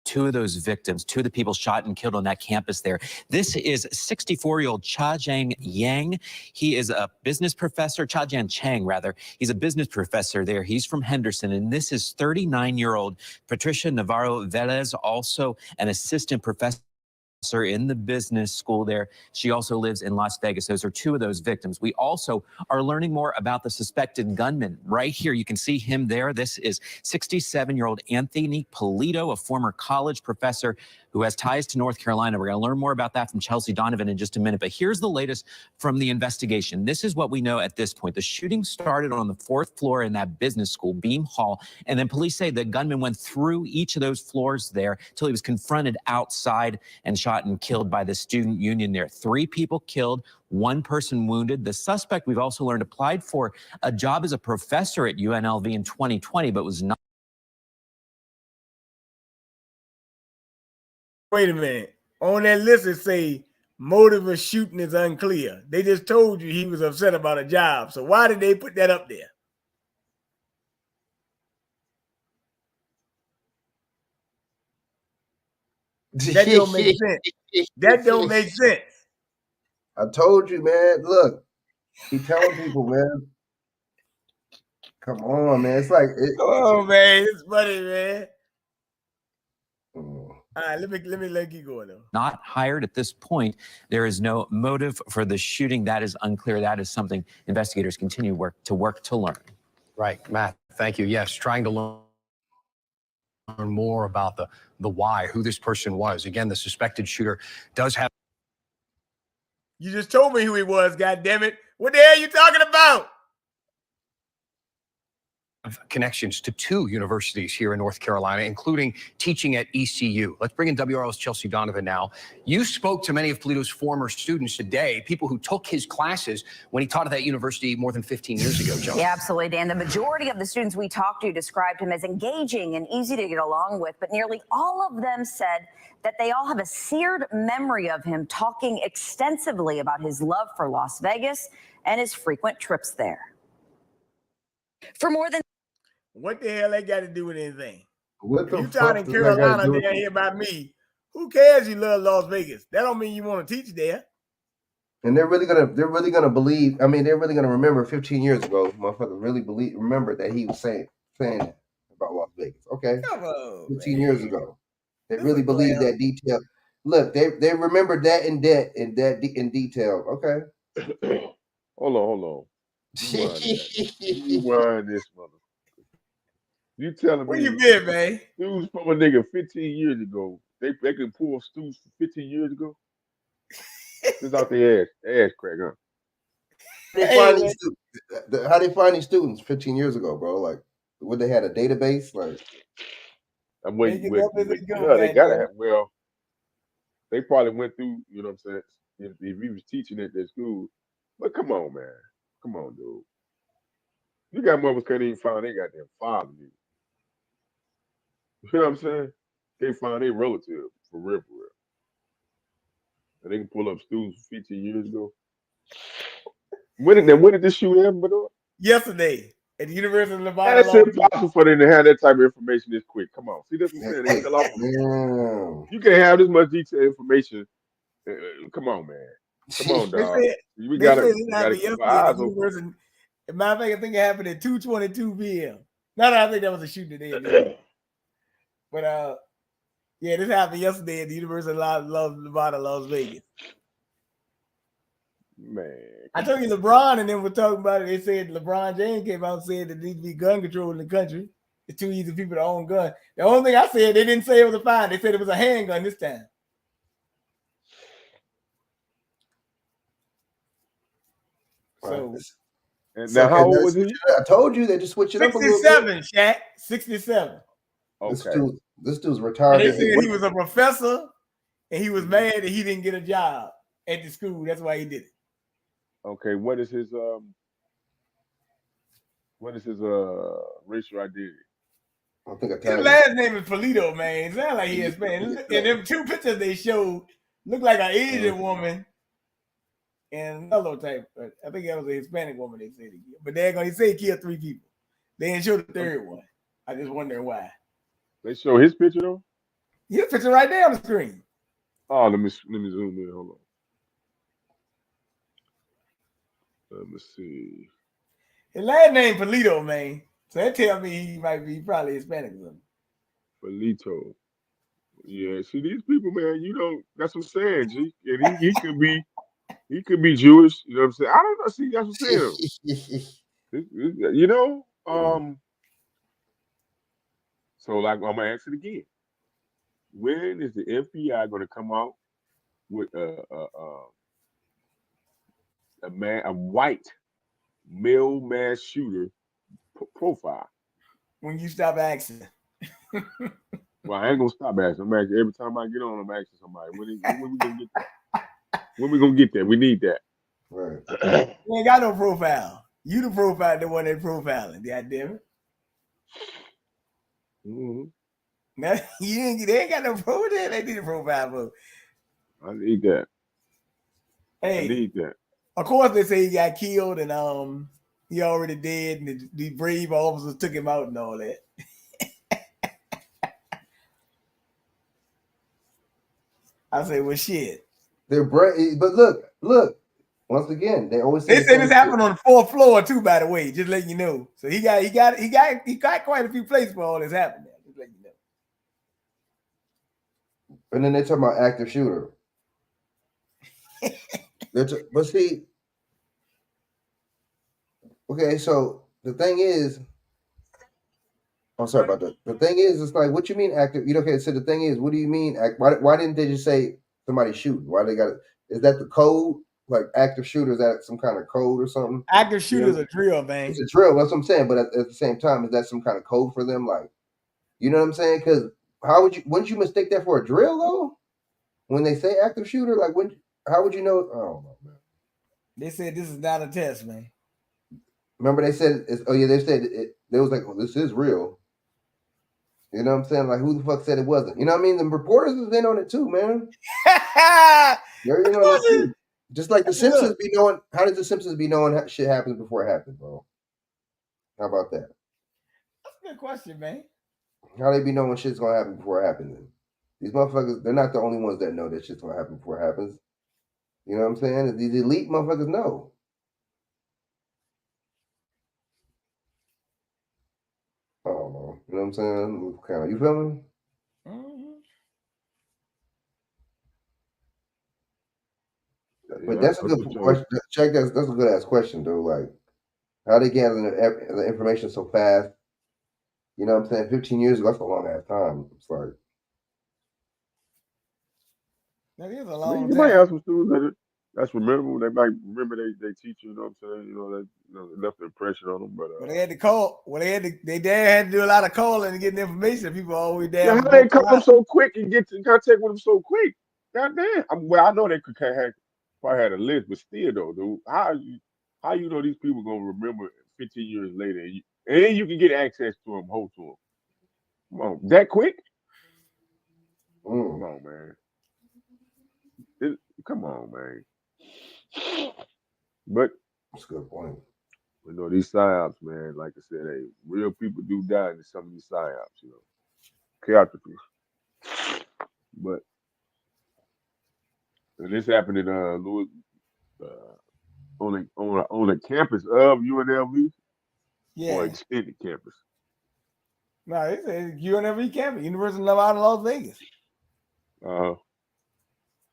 two of those victims, two of the people shot and killed on that campus there. This is 64-year-old Cha-Jang Yang. He is a business professor, Cha-Jang Chang, rather. He's a business professor there. He's from Henderson. And this is 39-year-old Patricia Navarro Velez, also an assistant professor in the business school there. She also lives in Las Vegas. Those are two of those victims. We also are learning more about the suspected gunman. Right here, you can see him there. This is 67-year-old Anthony Polito, a former college professor who has ties to North Carolina. We're going to learn more about that from Chelsea Donovan in just a minute. But here's the latest from the investigation. This is what we know at this point. The shooting started on the 4th floor in that business school, Beam Hall. And then police say the gunman went through each of those floors there until he was confronted outside and shot and killed by the student union there. 3 people killed, 1 person wounded. The suspect, we've also learned, applied for a job as a professor at UNLV in 2020, but was not. Wait a minute. On that list, it say motive of shooting is unclear. They just told you he was upset about a job. So why did they put that up there? That don't make sense. That don't make sense. I told you, man. Look, keep telling people, man. Come on, man. It's like come on, man. It's funny, man. All right, let me keep going though. Not hired at this point. There is no motive for the shooting. That is unclear. That is something investigators continue to work to learn. Right, Matt. Thank you. Yes, trying to learn more about the why, who this person was. Again, the suspected shooter does have. You just told me who he was, God damn it. What the hell are you talking about? Connections to 2 universities here in North Carolina, including teaching at ECU. Let's bring in WRL's Chelsea Donovan now. You spoke to many of Polito's former students today, people who took his classes when he taught at that university more than 15 years ago, Chelsea. Yeah, absolutely, Dan. The majority of the students we talked to described him as engaging and easy to get along with, but nearly all of them said that they all have a seared memory of him talking extensively about his love for Las Vegas and his frequent trips there. For more than what the hell they got to do with anything? What the you taught in Carolina down here about me. Who cares you love Las Vegas? That don't mean you want to teach there. And they're really gonna believe. I mean, they're really gonna remember 15 years ago. Motherfuckers really remember that he was saying that about Las Vegas. Okay, come on, 15 years ago. They really believe that detail. Look, they remember that in detail. Okay. Hold on. Rewind this mother. You telling me where you been, man? Dudes from a nigga 15 years ago. They can pull students from 15 years ago. It's out their ass crack, huh? How they find these students 15 years ago, bro? Like, would they had a database? Like, I'm waiting. They gotta have. Well, they probably went through. You know what I'm saying? If he was teaching at their school, but come on, man. Come on, dude. You got mothers can't even find their goddamn father. You know what I'm saying? Can't find their relative for real. And they can pull up students 15 years ago. When did this shoot happen, Bador? Yesterday. at the University of Nevada. That's impossible for them to have that type of information this quick. Come on, see, that's what I'm saying. They fell off. You can't have this much detailed information. Come on, man. Come on, dog. We gotta keep our eyes open. As a matter of fact, I think it happened at 2:22 p.m. No, I think that was a shooting today. But yeah, this happened yesterday at the University of Nevada, Las Vegas. Man, I told you LeBron and them were talking about it. They said LeBron James came out and said that there needs to be gun control in the country. It's too easy for people to own guns. The only thing I said, they didn't say it was a fine. They said it was a handgun this time. So, and now how old was he? I told you they just switch it up a little bit. 67, Shaq. 67. Okay. This dude's retired. And they said he was a professor and he was mad that he didn't get a job at the school. That's why he did it. Okay, what is his racial identity? I think his last name is Polito, man. It sounds like he is man. And them two pictures they showed look like an Asian woman and another type. But I think that was a Hispanic woman they said he killed. But they're gonna say he killed 3 people. They didn't show the third one. I just wonder why. They show his picture though? His picture right there on the screen. Oh, let me zoom in. Hold on. Let me see. His last name Polito, man. So that tells me he might be probably Hispanic or something. Polito. Yeah, see these people, man, that's what I'm saying, G. And he could be Jewish, you know what I'm saying? I don't know. See, that's what I'm saying. So like I'm gonna ask it again. When is the FBI gonna come out with a white male mass shooter profile? When you stop asking. Well, I ain't gonna stop asking. I'm asking every time I get on. I'm asking somebody. When we gonna get that? When we gonna get that? We need that. Right. You ain't got no profile. You the profile, the one that profiling. God damn it. Mm-hmm. Now, they ain't got no profile. They need a profile for. I need that. Hey, I need that. Of course, they say he got killed and he already dead, and the brave officers took him out and all that. I say, well, shit. They're brave, but look. Once again, they always say this happened on the 4th floor too. By the way, just letting you know. So he got quite a few places for all this happening. Just letting you know. And then they talk about active shooter. But see, okay. So the thing is, I'm sorry about that. The thing is, it's like, what you mean active? Okay, so the thing is, what do you mean? Why didn't they just say somebody shooting? Why they got it? Is that the code? Like active shooter, is that some kind of code or something? Active shooter is a drill, man. It's a drill. That's what I'm saying. But at the same time, is that some kind of code for them? Like, you know what I'm saying? Because wouldn't you mistake that for a drill though? When they say active shooter, like how would you know? Oh man. They said this is not a test, man. Remember they said, they said it. They was like, oh, this is real. You know what I'm saying? Like, who the fuck said it wasn't? You know what I mean? The reporters was in on it too, man. They're in on it too. Just like the Simpsons be knowing. How does the Simpsons be knowing shit happens before it happens, bro? How about that? That's a good question, man. How they be knowing shit's gonna happen before it happens? Then? These motherfuckers, they're not the only ones that know that shit's gonna happen before it happens. You know what I'm saying? These elite motherfuckers know. I don't know. You know what I'm saying? Kind of, you feel me? But that's a good question. Check that's a good ass question though. Like, how they gather the information so fast? You know what I'm saying? 15 years ago, that's a long ass time. It's like that is a long time. You might have some students that's memorable. They might remember they teacher. You know what I'm saying? They left an impression on them. But they had to call. They dad had to do a lot of calling to get the information. People always how they come so quick and get in contact with them so quick? God damn. I know they could probably had a list, but still though, dude, how you know these people gonna remember 15 years later, and you can get access to them, hold to them. Come on, that quick? Come on, man. Come on, man. But that's a good point. You know, these psyops, man, like I said, hey, real people do die in some of these psyops, you know. Chaotically. But and this happened in Louis on the campus of UNLV or Yeah. extended campus. No, it's UNLV campus, University of Nevada, Las Vegas. Now,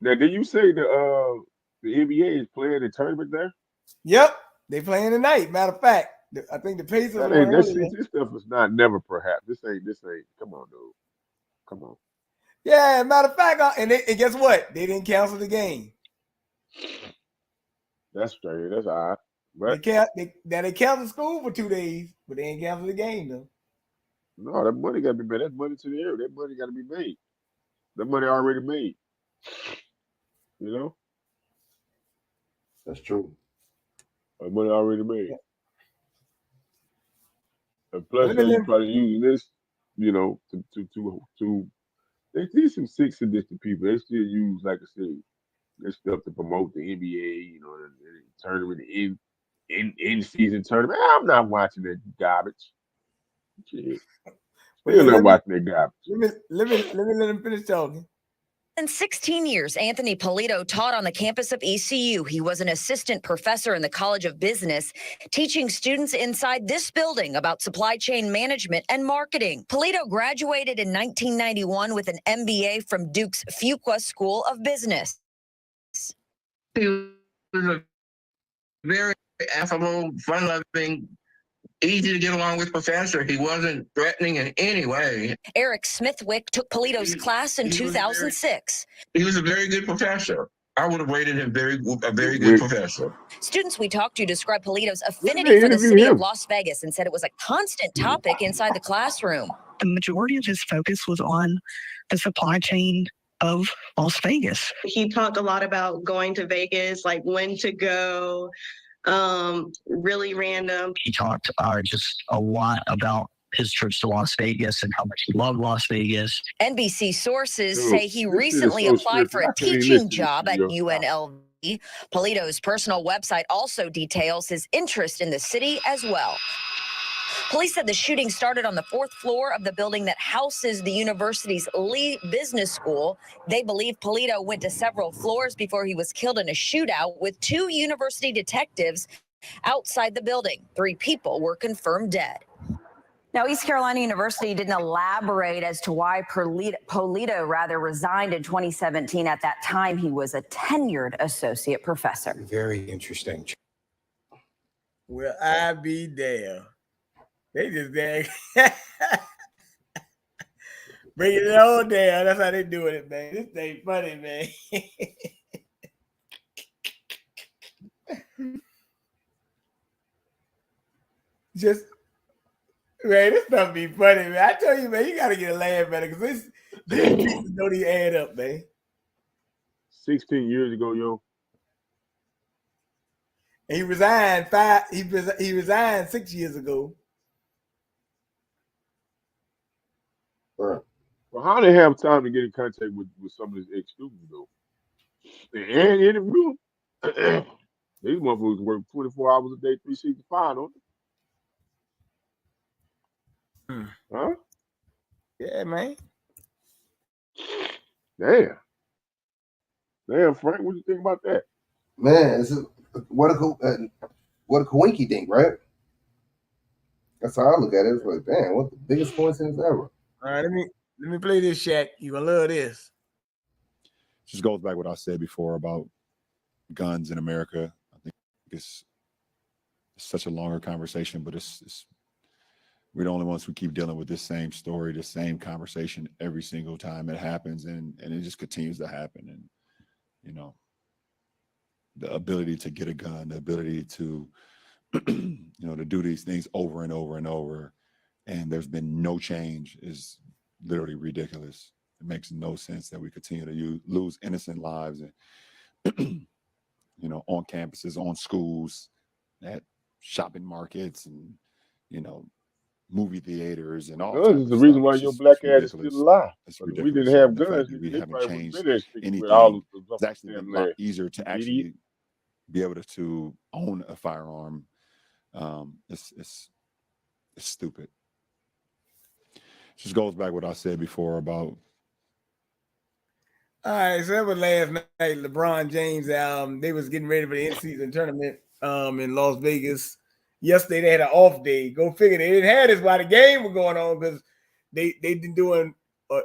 did you say the NBA is playing a tournament there? Yep, they playing tonight. Matter of fact, I think the Pacers That won ain't this earlier. stuff is not never perhaps. This ain't. Come on, dude. Come on. Yeah, matter of fact, and guess what? They didn't cancel the game. That's strange. That's odd. But They canceled school for 2 days, but they ain't canceled the game though. No, that money got to be made. That's money to the air. That money got to be made. That money already made. You know? That's true. That money already made. And plus, they probably using this, you know, to they see some sick sadistic people. They still use, like I said, this stuff to promote the NBA, you know, the tournament, in season tournament. I'm not watching that garbage. Shit. Still not watching that garbage. Let me let him finish talking. In 16 years, Anthony Polito taught on the campus of ECU. He was an assistant professor in the College of Business, teaching students inside this building about supply chain management and marketing. Polito graduated in 1991 with an MBA from Duke's Fuqua School of Business. He was a very affable, fun-loving, easy to get along with professor. He wasn't threatening in any way. Eric Smithwick took Polito's class in 2006. He was a very good professor. I would have rated him a very good professor. Students we talked to described Polito's affinity for the city of Las Vegas and said it was a constant topic inside the classroom. The majority of his focus was on the supply chain of Las Vegas. He talked a lot about going to Vegas, like when to go, really random. He talked just a lot about his trips to Las Vegas and how much he loved Las Vegas. NBC sources say he recently applied for a teaching job at UNLV. Polito's personal website also details his interest in the city as well. Police said the shooting started on the 4th floor of the building that houses the university's Lee Business School. They believe Polito went to several floors before he was killed in a shootout with 2 university detectives outside the building. 3 people were confirmed dead. Now, East Carolina University didn't elaborate as to why Polito resigned in 2017. At that time, he was a tenured associate professor. Very interesting. Well, I be there. They just there. Bring it all down. That's how they doing it, man. This ain't funny, man. Just, man, this stuff be funny, man. I tell you, man, you gotta get a laugh better because these pieces don't even add up, man. 16 years ago, yo. And he resigned he resigned 6 years ago. Well, how they have time to get in contact with some of his ex-students, though? And interview them? These motherfuckers work 24 hours a day, 365, don't they? Huh? Yeah, man. Damn, Frank, what do you think about that? Man, what a coinky dink, right? That's how I look at it. It's like, damn, what the biggest coincidence ever. All right, let me play this, Shaq. You gonna love this. Just goes back what I said before about guns in America. I think it's such a longer conversation, but we're the only ones who keep dealing with this same story, the same conversation every single time it happens, and it just continues to happen. And you know, the ability to get a gun, the ability to to do these things over and over and over, and there's been no change is literally ridiculous. It makes no sense that we continue to lose innocent lives and on campuses, on schools, at shopping markets, and movie theaters and all. Guns is the reason why your black ass is still alive. It's If ridiculous. we didn't have The fact guns, that we they haven't probably changed would've finished with anything. all of It's actually been a lot easier to actually be able to own a firearm It's stupid. Just goes back to what I said before about. All right, so that was last night. LeBron James, they was getting ready for the in-season tournament in Las Vegas. Yesterday they had an off day. Go figure. They didn't have this while the game was going on because they've been doing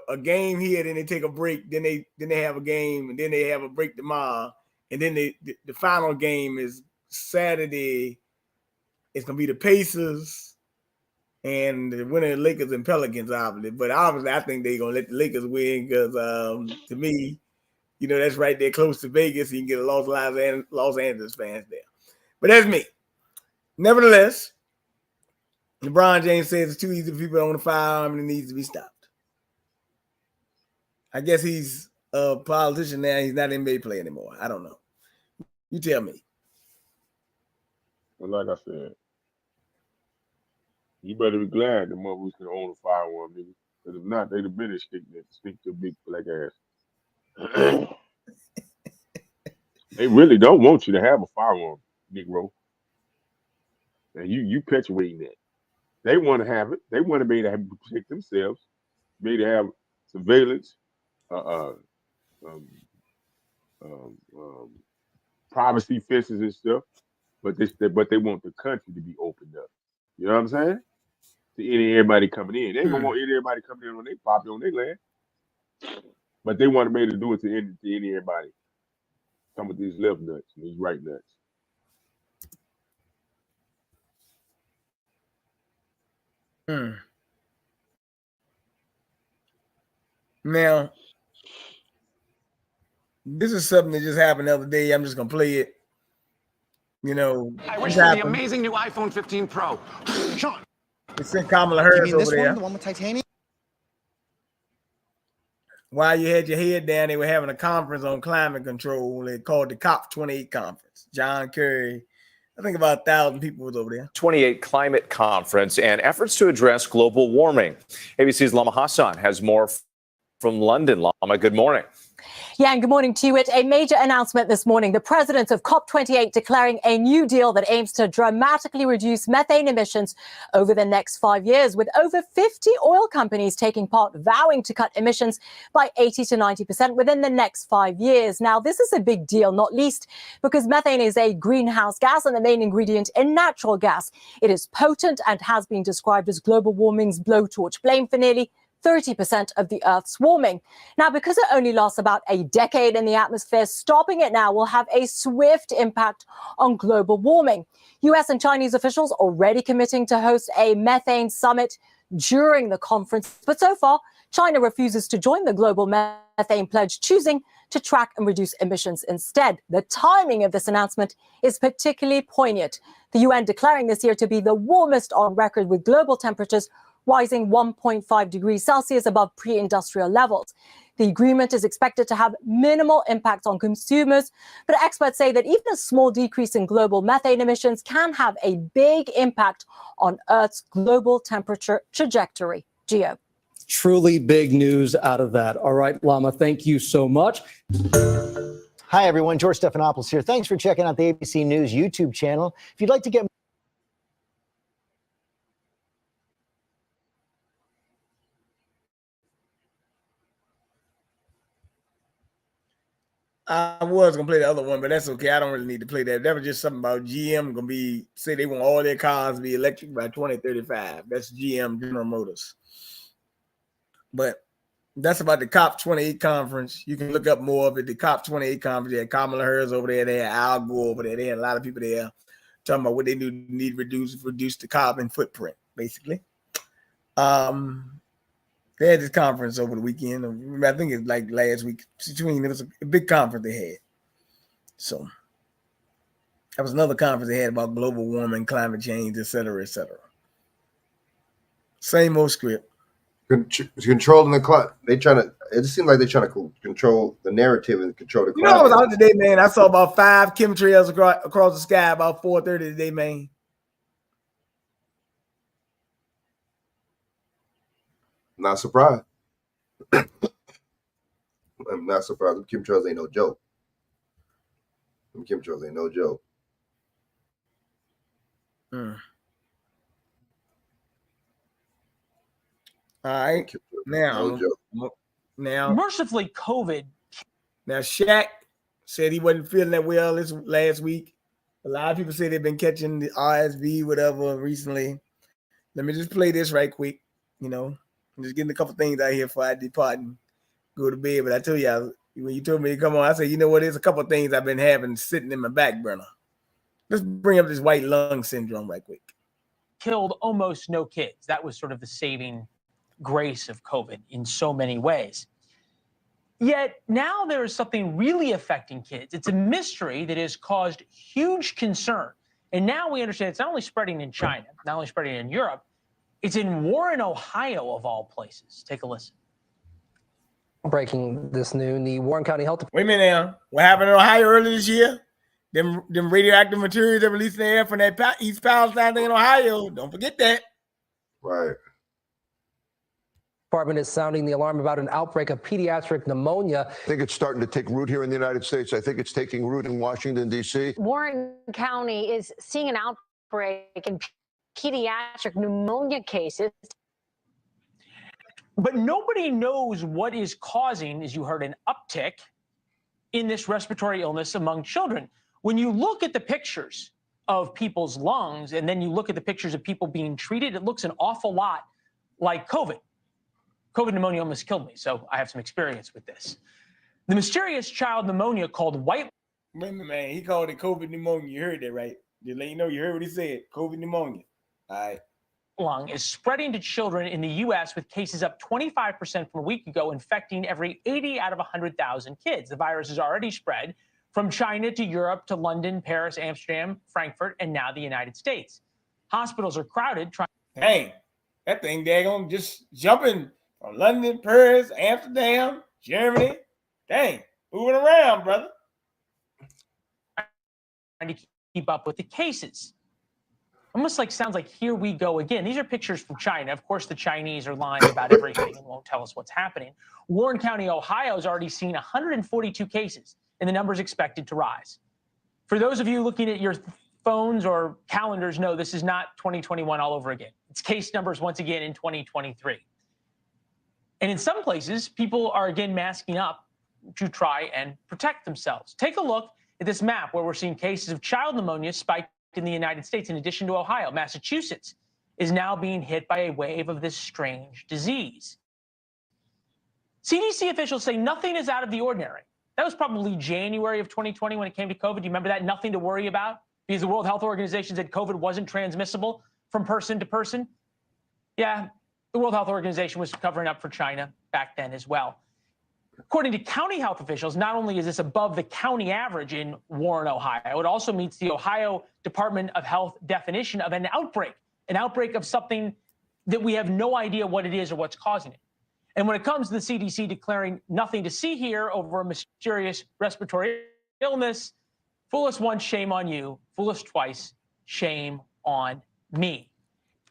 a game here, then they take a break, then they have a game, and then they have a break tomorrow, and then the final game is Saturday. It's gonna be the Pacers and the winner of Lakers and Pelicans, obviously. But obviously, I think they're gonna let the Lakers win because to me, you know, that's right there close to Vegas. You can get a Los Angeles fans there. But that's me. Nevertheless, LeBron James says it's too easy for people to own a firearm and it needs to be stopped. I guess he's a politician now. He's not an NBA player anymore. I don't know. You tell me. Well, like I said, you better be glad the motherfuckers can own a firearm, nigga. Because if not, they'd have been stick to a big black ass. They really don't want you to have a firearm, Negro. And you perpetuating that. They want to have it. They want to be able to protect themselves, be able to have surveillance, privacy fences and stuff. But they want the country to be opened up. You know what I'm saying? To everybody coming in. They ain't gonna want everybody coming in on their property, on their land. But they want to be able to do it to everybody. Some of these left nuts and these right nuts. Now, this is something that just happened the other day. I'm just gonna play it. You know, I wish for the amazing new iPhone 15 Pro. Sean. It's in Kamala Harris over there. The one with titanium? While you had your head down, they were having a conference on climate control. They called the COP28 conference. John Kerry, I think about 1,000 people was over there. 28 climate conference and efforts to address global warming. ABC's Lama Hassan has more from London. Lama, good morning. Yeah, and good morning to you. A major announcement this morning. The president of COP28 declaring a new deal that aims to dramatically reduce methane emissions over the next 5 years, with over 50 oil companies taking part, vowing to cut emissions by 80 to 90% within the next 5 years. Now, this is a big deal, not least because methane is a greenhouse gas and the main ingredient in natural gas. It is potent and has been described as global warming's blowtorch, blamed for nearly 30% of the Earth's warming. Now, because it only lasts about a decade in the atmosphere, stopping it now will have a swift impact on global warming. US and Chinese officials already committing to host a methane summit during the conference. But so far, China refuses to join the global methane pledge, choosing to track and reduce emissions instead. The timing of this announcement is particularly poignant. The UN declaring this year to be the warmest on record, with global temperatures rising 1.5 degrees Celsius above pre-industrial levels. The agreement is expected to have minimal impact on consumers, but experts say that even a small decrease in global methane emissions can have a big impact on Earth's global temperature trajectory. Gio. Truly big news out of that. All right, Lama, thank you so much. Hi, everyone. George Stephanopoulos here. Thanks for checking out the ABC News YouTube channel. If you'd like to get I was gonna play the other one, but that's okay. I don't really need to play that. That was just something about GM gonna say they want all their cars to be electric by 2035. That's GM, General Motors. But that's about the COP28 conference. You can look up more of it. The COP28 conference. They had Kamala Harris over there. They had Al Gore over there. They had a lot of people there talking about what they need to reduce the carbon footprint, basically. They had this conference over the weekend. I think it's like last week. It was a big conference they had. So that was another conference they had about global warming, climate change, et cetera, et cetera. Same old script. Controlling the clock. It just seems like they're trying to control the narrative and control the climate. You know, I was out today, man. I saw about 5 chemtrails across the sky about 4:30 today, man. Not surprised. I'm not surprised. Them chemtrails ain't no joke. Them chemtrails ain't no joke. All right. Now, mercifully, COVID. Now, Shaq said he wasn't feeling that well this last week. A lot of people say they've been catching the RSV, whatever, recently. Let me just play this right quick. You know, I'm just getting a couple things out here before I depart and go to bed. But I tell you, when you told me to come on, I said, you know what? There's a couple things I've been having sitting in my back burner. Let's bring up this white lung syndrome right quick. Killed almost no kids. That was sort of the saving grace of COVID in so many ways. Yet now there is something really affecting kids. It's a mystery that has caused huge concern. And now we understand it's not only spreading in China, not only spreading in Europe, it's in Warren, Ohio, of all places. Take a listen. Breaking this noon, the Warren County Health Department. Wait a minute now. What happened in Ohio earlier this year? Them radioactive materials that released in the air from that East Palestine thing in Ohio. Don't forget that. Right. Department is sounding the alarm about an outbreak of pediatric pneumonia. I think it's starting to take root here in the United States. I think it's taking root in Washington, D.C. Warren County is seeing an outbreak in pediatric pneumonia cases. But nobody knows what is causing, as you heard, an uptick in this respiratory illness among children. When you look at the pictures of people's lungs and then you look at the pictures of people being treated, it looks an awful lot like COVID. COVID pneumonia almost killed me, so I have some experience with this. The mysterious child pneumonia called white. Wait a minute, man. He called it COVID pneumonia. You heard that, right? Just let you know, you heard what he said. COVID pneumonia. All right. Lung is spreading to children in the U.S. with cases up 25% from a week ago, infecting every 80 out of 100,000 kids. The virus has already spread from China to Europe to London, Paris, Amsterdam, Frankfurt, and now the United States. Hospitals are crowded. Dang, that thing daggone just jumping from London, Paris, Amsterdam, Germany. Dang, moving around, brother. Trying to keep up with the cases. Almost like sounds like here we go again. These are pictures from China. Of course, the Chinese are lying about everything and won't tell us what's happening. Warren County, Ohio has already seen 142 cases, and the number is expected to rise. For those of you looking at your phones or calendars, no, this is not 2021 all over again. It's case numbers once again in 2023. And in some places, people are again masking up to try and protect themselves. Take a look at this map where we're seeing cases of child pneumonia spike in the United States. In addition to Ohio, Massachusetts is now being hit by a wave of this strange disease. CDC officials say nothing is out of the ordinary. That was probably January of 2020 when it came to COVID. Do you remember that? Nothing to worry about because the World Health Organization said COVID wasn't transmissible from person to person. Yeah, the World Health Organization was covering up for China back then as well. According to county health officials, not only is this above the county average in Warren, Ohio, it also meets the Ohio Department of Health definition of an outbreak of something that we have no idea what it is or what's causing it. And when it comes to the CDC declaring nothing to see here over a mysterious respiratory illness, fool us once, shame on you. Fool us twice, shame on me.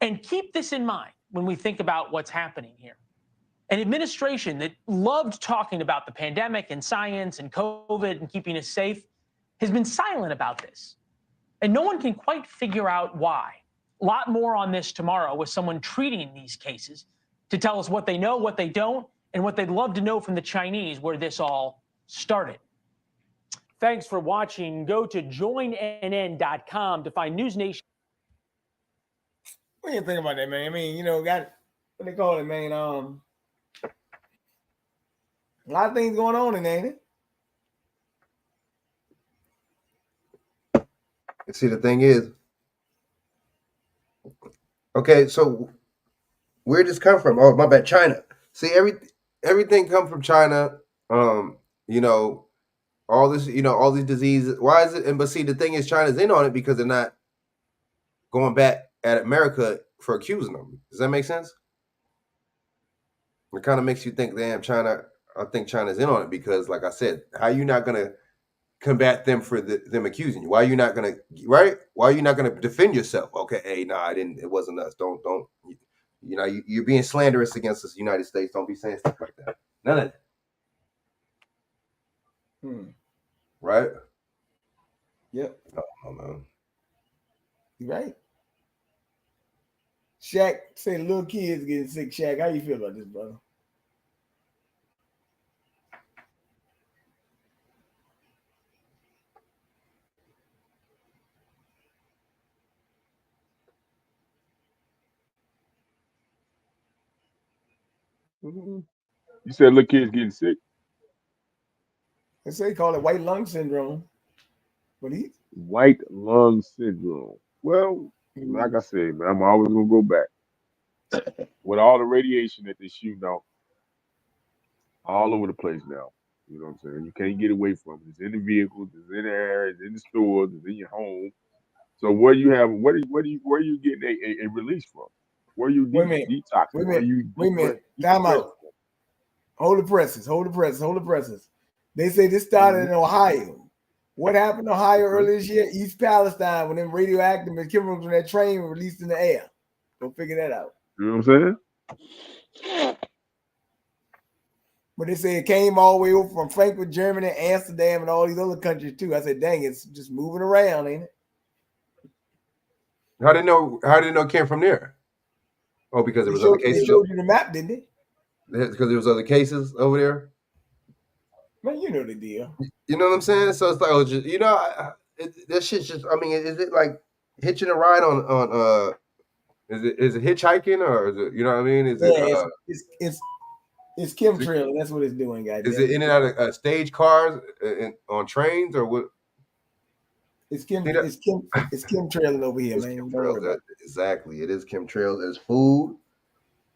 And keep this in mind when we think about what's happening here. An administration that loved talking about the pandemic and science and COVID and keeping us safe has been silent about this. And no one can quite figure out why. A lot more on this tomorrow with someone treating these cases to tell us what they know, what they don't, and what they'd love to know from the Chinese where this all started. Thanks for watching. Go to joinnn.com to find News Nation. What do you think about that, man? I mean, you know, got what they call it, man. A lot of things going on in there, ain't it? See, the thing is, okay, so where did this come from? Oh, my bad, China. See, everything come from China. You know, all this, you know, all these diseases. Why is it? And but see, the thing is, China's in on it because they're not going back at America for accusing them. Does that make sense? It kind of makes you think, damn, China. I think China's in on it because, like I said, how are you not going to combat them for them accusing you? Why are you not going to, right? Why are you not going to defend yourself? Okay, hey, no, I didn't. It wasn't us. Don't. You know, you're being slanderous against the United States. Don't be saying stuff like that. None of that. Right? Yep. No, man. You right. Shaq say little kids getting sick. Shaq, how you feel about this, brother? You said little kids getting sick. They say call it white lung syndrome. But White lung syndrome. Well, like I said, man, I'm always gonna go back. With all the radiation that they're shooting out all over the place now. You know what I'm saying? You can't get away from it. It's in the vehicles, it's in the air, it's in the stores, it's in your home. So where you getting a release from? Where you detoxing? Wait a minute. Time out. Hold the presses. They say this started in Ohio. What happened in Ohio earlier this year? East Palestine, when them radioactive chemicals from that train were released in the air. Go figure that out. You know what I'm saying? But they say it came all the way over from Frankfurt, Germany, Amsterdam, and all these other countries too. I said, dang, it's just moving around, ain't it? How did they know it came from there? Oh, because there was other cases. They showed you the map, didn't they? Because there was other cases over there. Man, you know the deal. You know what I'm saying? So it's like, oh, just, you know, that shit's just. I mean, is it like hitching a ride on? Is it hitchhiking or is it? You know what I mean? Is it? It's chemtrail. That's what it's doing, guys. Is it in and out of stage cars on trains or what? It's chemtrailing over here, man. Exactly. It is chemtrails. It's food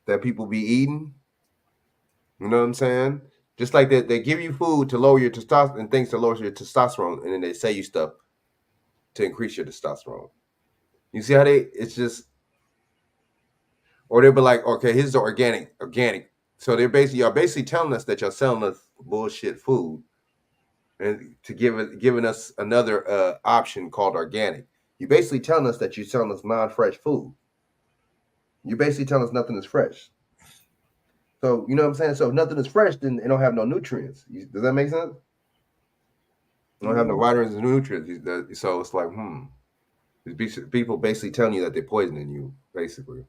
that people be eating. You know what I'm saying? Just like that, they give you food to lower your testosterone and things to lower your testosterone, and then they say you stuff to increase your testosterone. You see how it's just, or they'll be like, okay, here's the organic. So y'all basically telling us that y'all selling us bullshit food, and to giving us another option called organic. You basically telling us that you're selling us non-fresh food. You basically telling us nothing is fresh. So you know what I'm saying. So if nothing is fresh, then it don't have no nutrients. Does that make sense? It don't have no vitamins and nutrients. So it's like, people basically telling you that they're poisoning you, basically.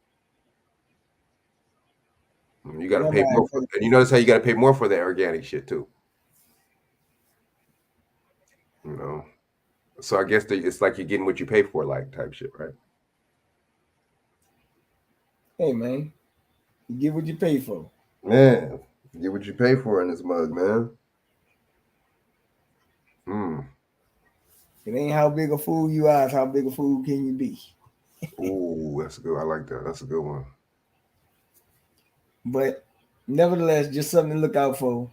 You got to pay more for it. And you notice how you got to pay more for that organic shit too. You know, so I guess it's like you're getting what you pay for, like type shit, right? Hey man, you get what you pay for. Man, you get what you pay for in this mug, man. It ain't how big a fool you are, it's how big a fool can you be. Ooh, that's good. I like that. That's a good one. But nevertheless, just something to look out for.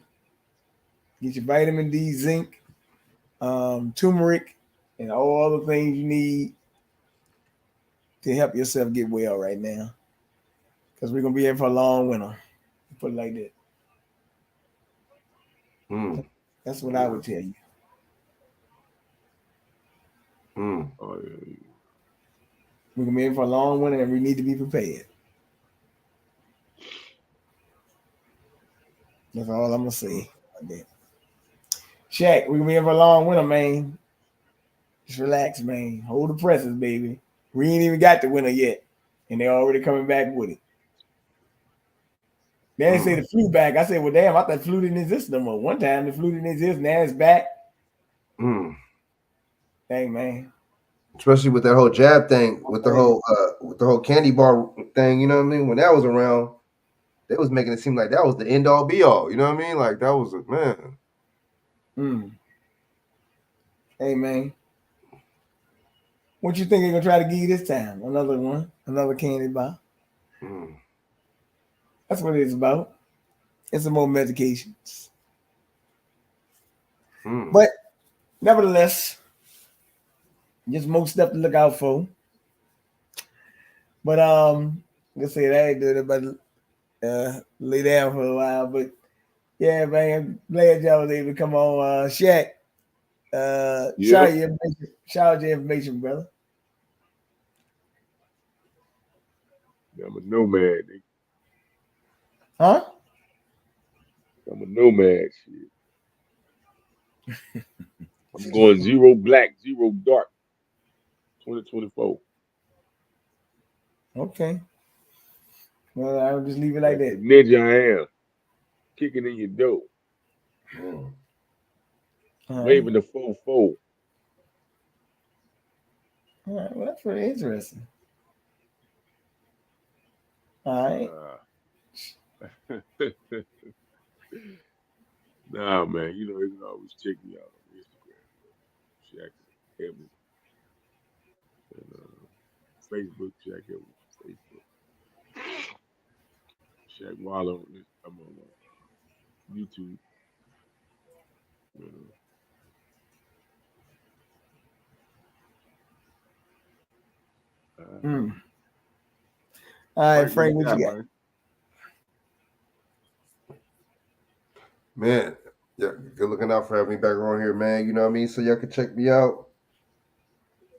Get your vitamin D, zinc, turmeric, and all the things you need to help yourself get well right now. Because we're going to be here for a long winter. Put it like that. That's what I would tell you. We're going to be here for a long winter and we need to be prepared. That's all I'm going to say. Chak, we're going to be here for a long winter, man. Just relax, man. Hold the presses, baby. We ain't even got the winter yet. And they're already coming back with it. They didn't say the flu back. I said, well, damn, I thought flu didn't exist no more. One time the flu didn't exist, now it's back. Dang, man. Especially with that whole jab thing, with the whole candy bar thing, you know what I mean? When that was around, they was making it seem like that was the end all be all. You know what I mean? Like that was man. Hey, man. What you think they're gonna try to give you this time? Another one, another candy bar. That's what it's about. It's some more medications. But nevertheless, just more stuff to look out for. But let's say that I ain't doing it, but lay down for a while. But yeah, man, glad y'all was able to come on. Shaq, shout out your information, brother. I'm a nomad. Huh? I'm a nomad. Shit. I'm going 0 black, 0 dark. 2024. Okay. Well, I'll just leave it like that. Ninja I am. Kicking in your door. Waving the 4-4. All right, well, that's pretty interesting. All right. Nah, man, you know, you can always check me out on Instagram, Chak Evans, and Facebook, Chak Evans, Facebook, Chak Waller. I'm on YouTube. All right, Frank, what you got? Man, yeah, good looking out for having me back on here, man. You know what I mean? So y'all can check me out.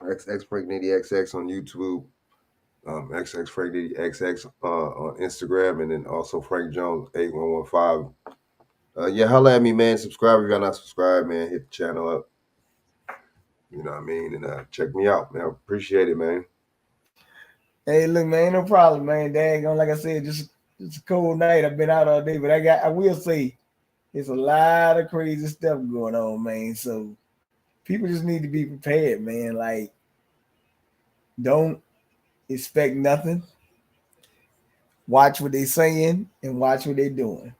XX Frank Nitty XX on YouTube. XX Frank Nitty XX on Instagram, and then also Frank Jones 8115. Yeah, holla at me, man. Subscribe if y'all not subscribed, man. Hit the channel up. You know what I mean? And check me out, man. I appreciate it, man. Hey, look, man, ain't no problem, man. Daggone, like I said, just a cold night. I've been out all day, but I will say, there's a lot of crazy stuff going on, man. So people just need to be prepared, man. Like, don't expect nothing. Watch what they're saying and watch what they're doing.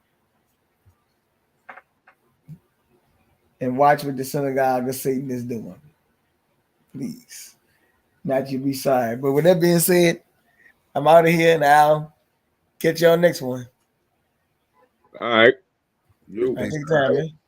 And watch what the synagogue of Satan is doing. Please. Not you be sorry. But with that being said, I'm out of here and I'll catch y'all next one. All right. Take time, man.